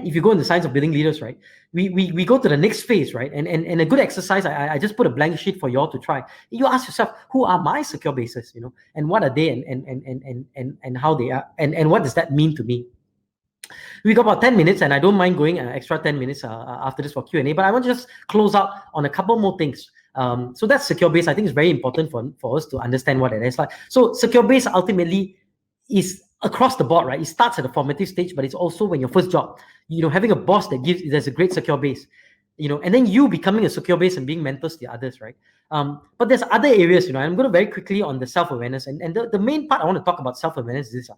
if you go in the science of building leaders, right, we go to the next phase, right? And a good exercise, I just put a blank sheet for you all to try. You ask yourself, who are my secure bases, and what are they, and how they are, and what does that mean to me? We got about 10 minutes, and I don't mind going extra 10 minutes after this for Q&A, but I want to just close out on a couple more things. So that's secure base. I think it's very important for us to understand what it is like. So secure base ultimately is across the board, right? It starts at the formative stage, but it's also when your first job, having a boss there's a great secure base, and then you becoming a secure base and being mentors to the others, right? But there's other areas, I'm going to very quickly on the self-awareness, and the main part I want to talk about self-awareness is this.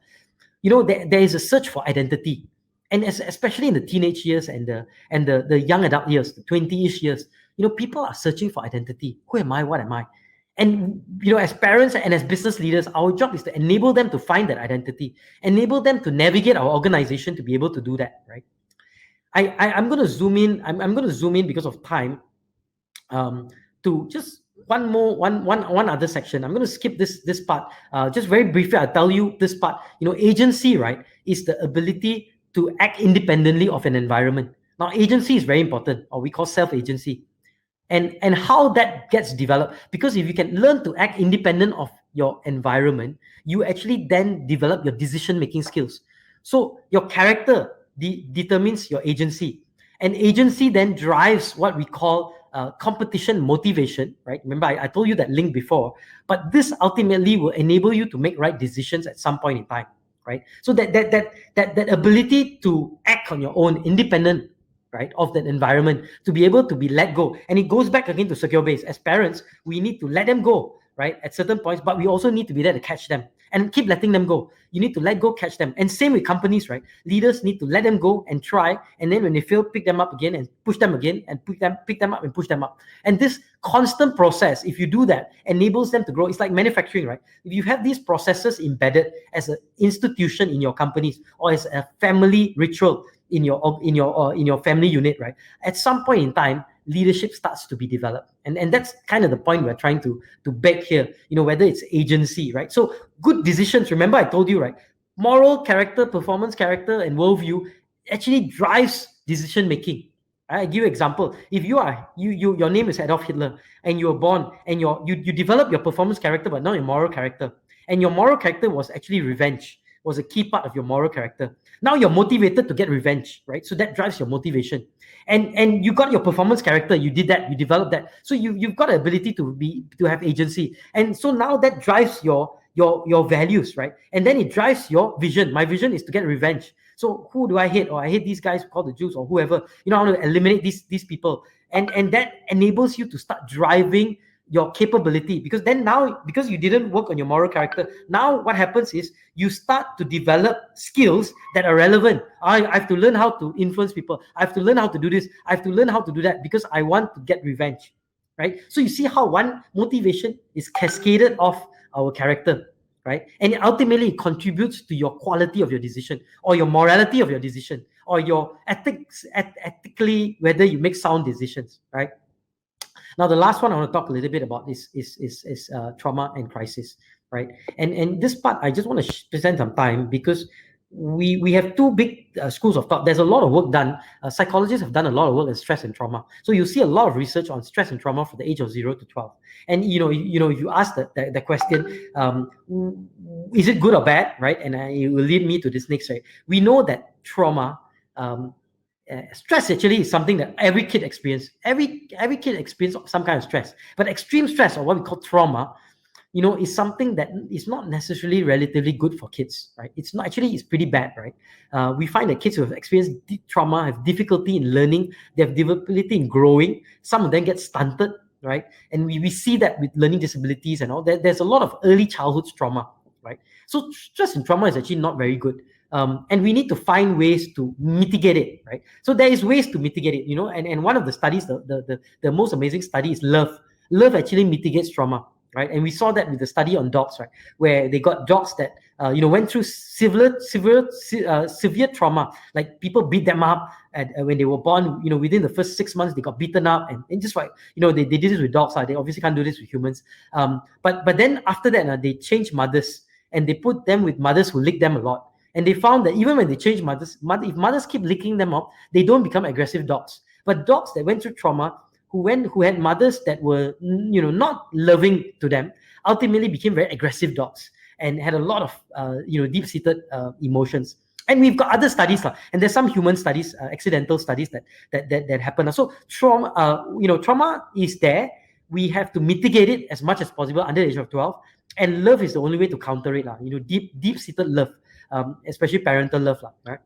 There is a search for identity, and especially in the teenage years and the young adult years, the 20-ish years, people are searching for identity. Who am I? What am I? And as parents and as business leaders, our job is to enable them to find that identity, enable them to navigate our organization to be able to do that, right? I'm going to zoom in. I'm going to zoom in because of time, to just one other section. I'm going to skip this part. Just very briefly, I'll tell you this part. Agency, right, is the ability to act independently of an environment. Now, agency is very important, or we call self-agency. And how that gets developed, because if you can learn to act independent of your environment, you actually then develop your decision-making skills. So your character determines your agency, and agency then drives what we call competition motivation, right? Remember, I told you that link before, but this ultimately will enable you to make right decisions at some point in time, right? So that ability to act on your own, independent, right, of that environment, to be able to be let go. And it goes back again to secure base. As parents, we need to let them go, right, at certain points, but we also need to be there to catch them and keep letting them go. You need to let go, catch them. And same with companies, right? Leaders need to let them go and try, and then when they fail, pick them up again and push them again, and pick them up and push them up. And this constant process, if you do that, enables them to grow. It's like manufacturing, right? If you have these processes embedded as an institution in your companies, or as a family ritual in your family unit, right, at some point in time, leadership starts to be developed, and that's kind of the point we're trying to bake here. Whether it's agency, right? So good decisions. Remember, I told you, right? Moral character, performance character, and worldview actually drives decision making. I give you an example. If your name is Adolf Hitler, and you were born, and you develop your performance character, but not your moral character, and your moral character was actually revenge, was a key part of your moral character. Now you're motivated to get revenge, right? So that drives your motivation. And you got your performance character, you did that, you developed that. So you've got the ability to have agency. And so now that drives your values, right? And then it drives your vision. My vision is to get revenge. So who do I hate? Or I hate these guys called the Jews, or whoever. I want to eliminate these people. And that enables you to start driving your capability, because you didn't work on your moral character, now what happens is you start to develop skills that are relevant. I have to learn how to influence people. I have to learn how to do this. I have to learn how to do that, because I want to get revenge, right? So you see how one motivation is cascaded off our character, right? And ultimately it contributes to your quality of your decision, or your morality of your decision, or your ethically whether you make sound decisions, right? Now, the last one I want to talk a little bit about is trauma and crisis, right? And this part I just want to present some time, because we have two big schools of thought. There's a lot of work done. Psychologists have done a lot of work on stress and trauma. So you see a lot of research on stress and trauma for the age of 0 to 12. And if you ask the question, is it good or bad, right? And it will lead me to this next, right? We know that trauma. Stress actually is something that every kid experiences. Every kid experiences some kind of stress, but extreme stress, or what we call trauma, is something that is not necessarily relatively good for kids, right? It's not actually, it's pretty bad, right? We find that kids who have experienced deep trauma have difficulty in learning, they have difficulty in growing. Some of them get stunted, right? And we see that with learning disabilities and all that. There's a lot of early childhood trauma, right? So stress and trauma is actually not very good. And we need to find ways to mitigate it, right? So there is ways to mitigate it, and one of the studies, the most amazing study is love. Love actually mitigates trauma, right? And we saw that with the study on dogs, right? Where they got dogs that, went through severe trauma, like people beat them up when they were born, within the first 6 months, they got beaten up, and just like, they did this with dogs, they obviously can't do this with humans. But then after that, they changed mothers, and they put them with mothers who lick them a lot. And they found that even when they change mothers, if mothers keep licking them up, they don't become aggressive dogs. But dogs that went through trauma, who had mothers that were, not loving to them, ultimately became very aggressive dogs and had a lot of, deep-seated emotions. And we've got other studies, and there's some human studies, accidental studies that happen. So trauma is there. We have to mitigate it as much as possible under the age of 12. And love is the only way to counter it, deep-seated love. Especially parental love, right?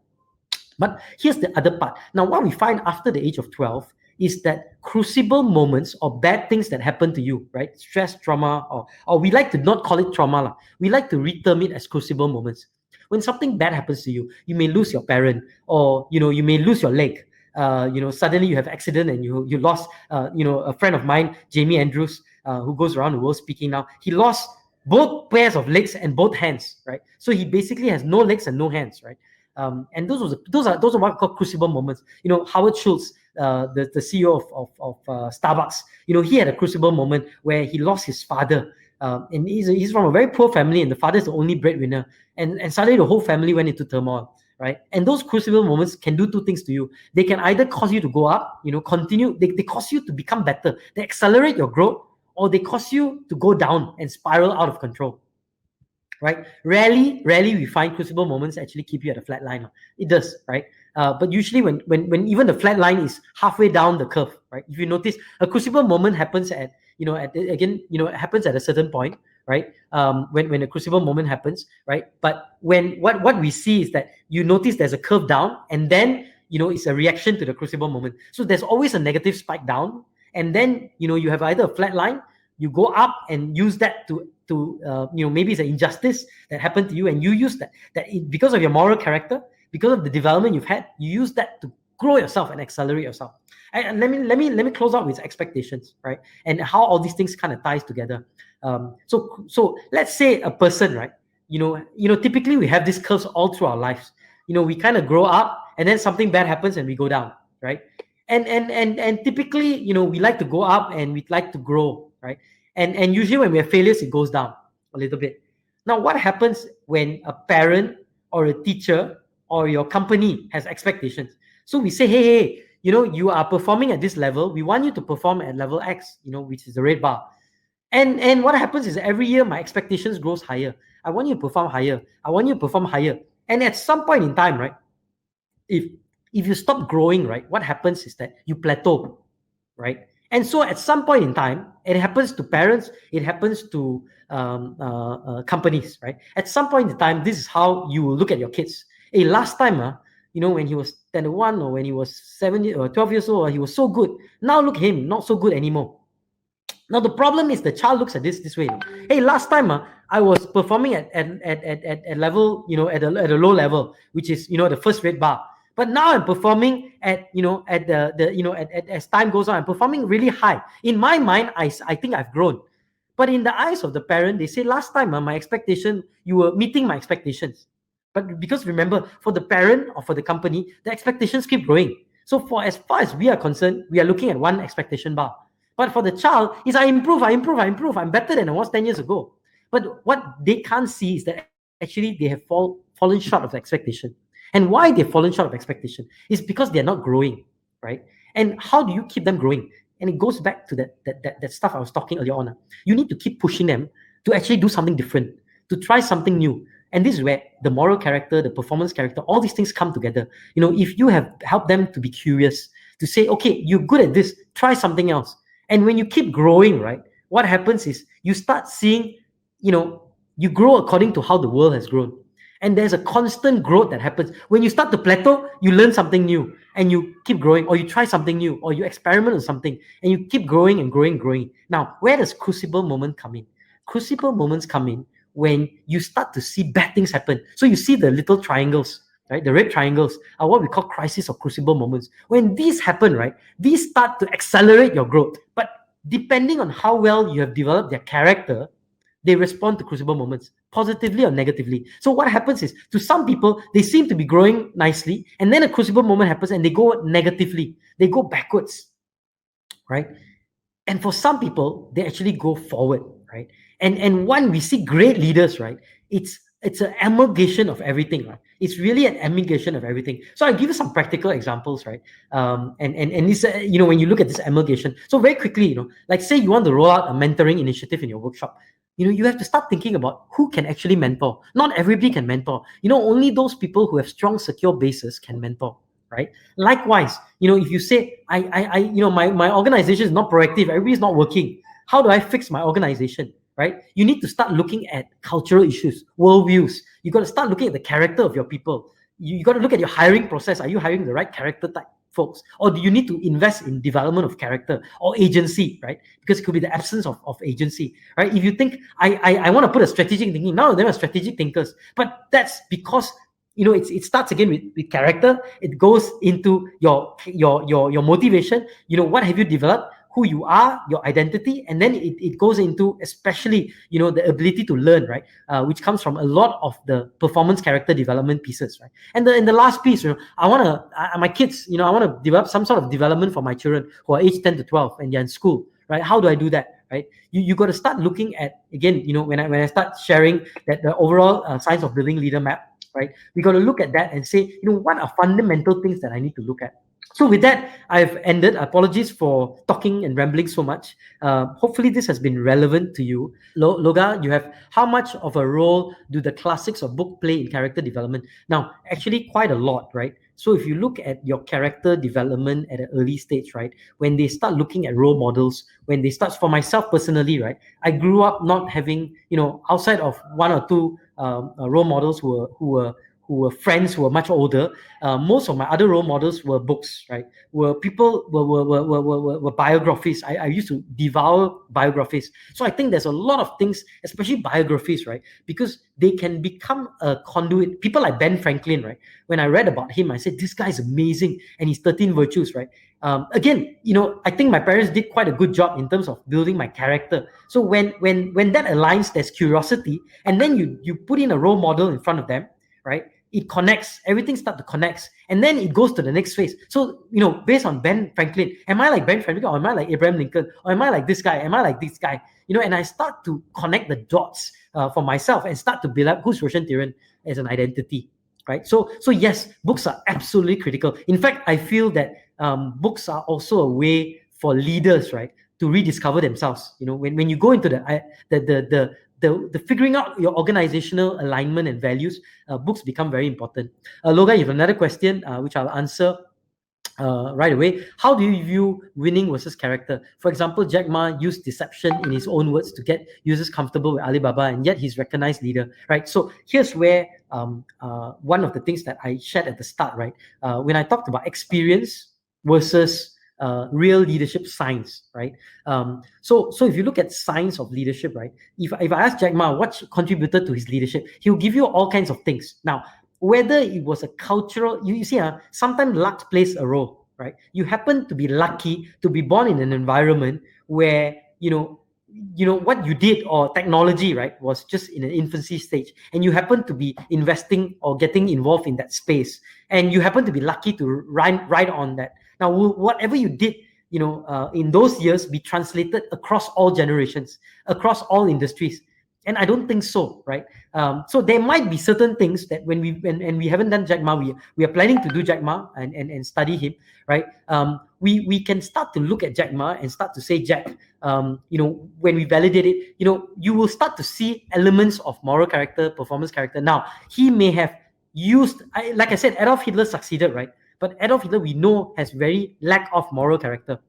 But here's the other part. Now, what we find after the age of 12 is that crucible moments or bad things that happen to you, right? Stress, trauma, or we like to not call it trauma. We like to reterm it as crucible moments. When something bad happens to you, you may lose your parent, or, you may lose your leg. Suddenly you have an accident and you lost, a friend of mine, Jamie Andrews, who goes around the world speaking now. He lost both pairs of legs and both hands, right? So he basically has no legs and no hands, right? And those are what we call crucible moments. Howard Schultz, the CEO of Starbucks, he had a crucible moment where he lost his father, and he's from a very poor family, and the father is the only breadwinner, and suddenly the whole family went into turmoil, right? And those crucible moments can do two things to you. They can either cause you to go up, continue. They cause you to become better. They accelerate your growth, or they cause you to go down and spiral out of control, right? Rarely we find crucible moments actually keep you at a flat line. It does, right? But usually when even the flat line is halfway down the curve, right? If you notice, a crucible moment happens it happens at a certain point, right? When a crucible moment happens, right? But when what we see is that you notice there's a curve down, and then it's a reaction to the crucible moment. So there's always a negative spike down. And then, you have either a flat line, you go up and use that to maybe it's an injustice that happened to you, and you use that because of your moral character, because of the development you've had, you use that to grow yourself and accelerate yourself. And let me close out with expectations, right? And how all these things kind of ties together. So let's say a person, right? Typically we have these curves all through our lives. We kind of grow up, and then something bad happens and we go down, right? And typically, we like to go up and we'd like to grow, right? And usually when we have failures, it goes down a little bit. Now, what happens when a parent or a teacher or your company has expectations? So we say, hey, you are performing at this level. We want you to perform at level X, which is the red bar. And what happens is every year my expectations grows higher. I want you to perform higher. I want you to perform higher. And at some point in time, right, if you stop growing, right, what happens is that you plateau, right? And so at some point in time, it happens to parents, it happens to companies, right? At some point in time, this is how you will look at your kids. Hey, last time, when he was 21 or when he was 7 or 12 years old, he was so good. Now look at him, not so good anymore. Now the problem is the child looks at this way. Hey, last time I was performing at level, at a low level, which is the first red bar. But now I'm performing at as time goes on, I'm performing really high. In my mind, I think I've grown. But in the eyes of the parent, they say, last time, my expectation, you were meeting my expectations. But because remember, for the parent or for the company, the expectations keep growing. So for as far as we are concerned, we are looking at one expectation bar. But for the child, is I improve, I improve, I improve. I'm better than I was 10 years ago. But what they can't see is that actually they have fallen short of expectation. And why they've fallen short of expectation is because they're not growing, right? And how do you keep them growing? And it goes back to that stuff I was talking earlier on. You need to keep pushing them to actually do something different, to try something new. And this is where the moral character, the performance character, all these things come together. If you have helped them to be curious, to say, okay, you're good at this, try something else. And when you keep growing, right, what happens is you start seeing, you grow according to how the world has grown. And there's a constant growth that happens. When you start to plateau, you learn something new and you keep growing, or you try something new, or you experiment on something and you keep growing and growing, growing. Now, where does crucible moment come in? Crucible moments come in when you start to see bad things happen. So you see the little triangles, right? The red triangles are what we call crisis or crucible moments. When these happen, right, these start to accelerate your growth. But depending on how well you have developed their character, they respond to crucible moments positively or negatively. So what happens is, to some people, they seem to be growing nicely, and then a crucible moment happens and they go negatively. They go backwards, right? And for some people, they actually go forward, right? And when we see great leaders, right, it's an amalgamation of everything, right? It's really an amalgamation of everything. So I'll give you some practical examples, right? And this, when you look at this amalgamation, so very quickly, like say you want to roll out a mentoring initiative in your workshop, you have to start thinking about who can actually mentor. Not everybody can mentor. Only those people who have strong, secure bases can mentor, right? Likewise, if you say, my organization is not proactive, everybody's not working. How do I fix my organization, right? You need to start looking at cultural issues, worldviews. You got to start looking at the character of your people. You got to look at your hiring process. Are you hiring the right character type folks? Or do you need to invest in development of character or agency, right? Because it could be the absence of agency, right? If you think, I want to put a strategic thinking, none of them are strategic thinkers. But that's because it starts again with character. It goes into your motivation. What have you developed, who you are, your identity, and then it goes into especially the ability to learn, right? Which comes from a lot of the performance character development pieces, right? And the last piece, I want to my kids, I want to develop some sort of development for my children who are aged 10 to 12 and they're in school, right? How do I do that? Right, you got to start looking at, again, when I start sharing that the overall science of building leader map, right? We got to look at that and say, what are fundamental things that I need to look at. So with that, I've ended. Apologies for talking and rambling so much. Hopefully this has been relevant to you. Loga, you have, how much of a role do the classics of book play in character development? Now, actually quite a lot, right? So if you look at your character development at an early stage, right, when they start looking at role models, when they start, for myself personally, right, I grew up not having, outside of one or two role models who were friends who were much older. Most of my other role models were books, right? Were biographies. I used to devour biographies. So I think there's a lot of things, especially biographies, right? Because they can become a conduit. People like Ben Franklin, right? When I read about him, I said, this guy's amazing, and he's 13 virtues, right? Again, I think my parents did quite a good job in terms of building my character. So when that aligns, there's curiosity, and then you put in a role model in front of them, right? It connects, everything starts to connect, and then it goes to the next phase. So, based on Ben Franklin, am I like Ben Franklin, or am I like Abraham Lincoln, or am I like this guy, am I like this guy? And I start to connect the dots for myself and start to build up who's Roshan Thiran as an identity, right? So yes, books are absolutely critical. In fact, I feel that books are also a way for leaders, right, to rediscover themselves. When you go into the figuring out your organizational alignment and values, books become very important. Loga, you have another question, which I'll answer right away. How do you view winning versus character? For example, Jack Ma used deception in his own words to get users comfortable with Alibaba, and yet he's recognized leader, right? So here's where one of the things that I shared at the start, right? When I talked about experience versus real leadership science, right? So if you look at science of leadership, right? If I ask Jack Ma what contributed to his leadership, he'll give you all kinds of things. Now, whether it was a cultural, you see, sometimes luck plays a role, right? You happen to be lucky to be born in an environment where, what you did, or technology, right, was just in an infancy stage, and you happen to be investing or getting involved in that space, and you happen to be lucky to ride on that. Now, will whatever you did, in those years, be translated across all generations, across all industries? And I don't think so, right? So there might be certain things that when we haven't done Jack Ma, we are planning to do Jack Ma and study him, right? We can start to look at Jack Ma and start to say, Jack, when we validate it, you will start to see elements of moral character, performance character. Now, he may have used, like I said, Adolf Hitler succeeded, right? But Adolf Hitler, we know, has very lack of moral character.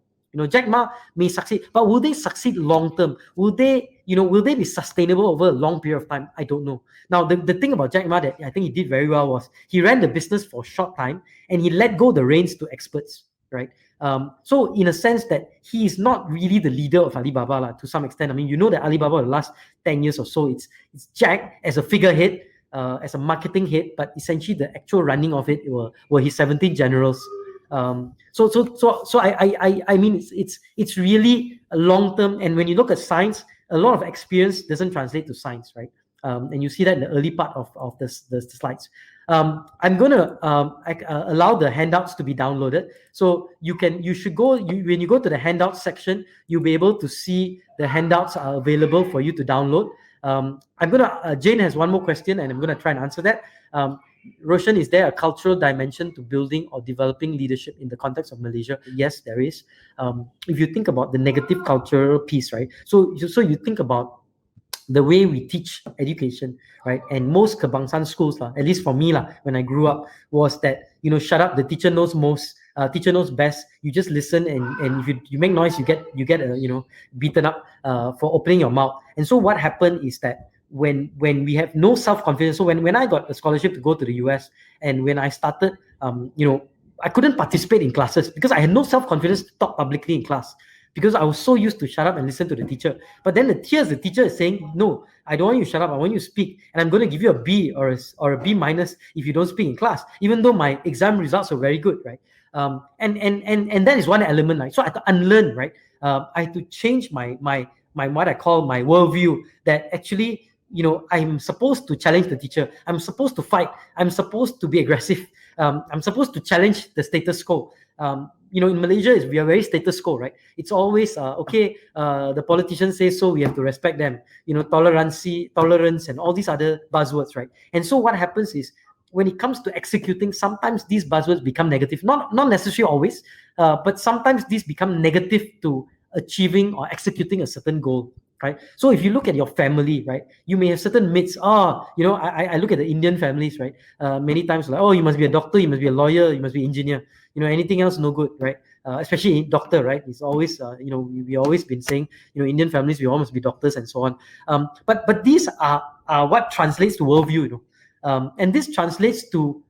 Jack Ma may succeed, but will they succeed long term? Will they be sustainable over a long period of time? I don't know. Now, the thing about Jack Ma that I think he did very well was he ran the business for a short time and he let go the reins to experts, right? So in a sense that he is not really the leader of Alibaba to some extent. I mean, that Alibaba the last 10 years or so, it's Jack as a figurehead, as a marketing head, but essentially the actual running of it were his 17 generals. So I mean, it's really a long term. And when you look at science, a lot of experience doesn't translate to science, right? And you see that in the early part of the slides. I'm going to allow the handouts to be downloaded. So you should go, when you go to the handouts section, you'll be able to see the handouts are available for you to download. Jane has one more question, and I'm going to try and answer that. Roshan, is there a cultural dimension to building or developing leadership in the context of Malaysia? Yes, there is. If you think about the negative cultural piece, right? So you think about the way we teach education, right? And most kebangsaan schools, at least for me, when I grew up, was that, shut up, the teacher knows most, teacher knows best. You just listen, and if you make noise, you get beaten up for opening your mouth. And so what happened is that when we have no self-confidence, so when I got a scholarship to go to the US, and when I started, I couldn't participate in classes because I had no self-confidence to talk publicly in class, because I was so used to shut up and listen to the teacher. But then the teacher is saying, no, I don't want you to shut up, I want you to speak, and I'm going to give you a B or a B minus if you don't speak in class, even though my exam results are very good, right? And that is one element, right? So I had to unlearn, right? I had to change my what I call my worldview, that actually, I'm supposed to challenge the teacher, I'm supposed to fight, I'm supposed to be aggressive, I'm supposed to challenge the status quo. In Malaysia, we are very status quo, right? It's always the politicians say so, we have to respect them. Tolerance, and all these other buzzwords, right? And so what happens is, when it comes to executing, sometimes these buzzwords become negative. Not necessarily always, but sometimes these become negative to achieving or executing a certain goal, right? So if you look at your family, right, you may have certain myths. I look at the Indian families, right? Many times, like, you must be a doctor, you must be a lawyer, you must be an engineer. Anything else, no good, right? Especially doctor, right? It's always, we always been saying, Indian families, we all must be doctors and so on. But these are what translates to worldview, and this translates to,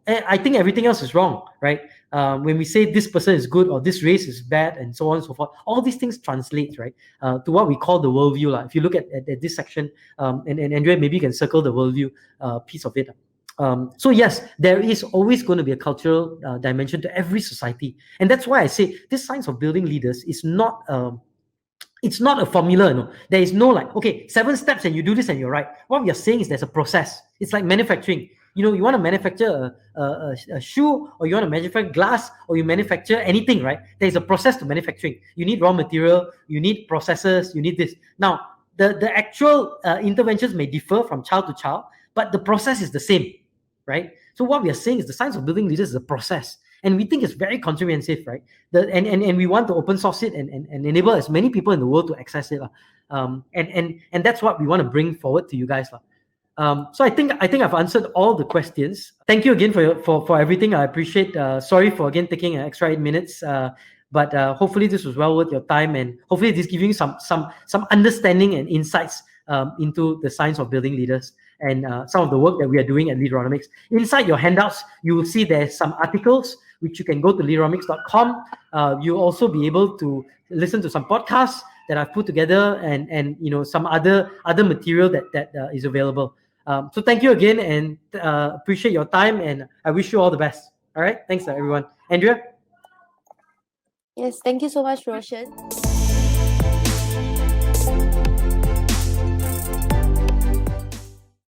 I think everything else is wrong, right? When we say this person is good or this race is bad and so on and so forth, all these things translate, right, to what we call the worldview. If you look at this section, and Andrea, maybe you can circle the worldview piece of it. So yes, there is always going to be a cultural dimension to every society. And that's why I say this science of building leaders is not it's not a formula. There is no 7 steps and you do this and you're right. What we are saying is there's a process. It's like manufacturing. You want to manufacture a shoe, or you want to manufacture glass, or you manufacture anything, right? There's a process to manufacturing. You need raw material, you need processes, you need this. Now, the actual interventions may differ from child to child, but the process is the same, right? So what we are saying is the science of building leaders is a process. And we think it's very comprehensive, right? And we want to open source it and enable as many people in the world to access it. And that's what we want to bring forward to you guys. So I think I've answered all the questions. Thank you again for everything. I appreciate. Sorry for again taking an extra 8 minutes. But hopefully this was well worth your time, and hopefully this giving you some understanding and insights into the science of building leaders and some of the work that we are doing at Leaderonomics. Inside your handouts, you will see there's some articles which you can go to leaderonomics.com. You'll also be able to listen to some podcasts that I've put together, and some other material that is available. So thank you again, and appreciate your time, and I wish you all the best. All right, thanks everyone. Andrea? Yes, thank you so much, Roshan.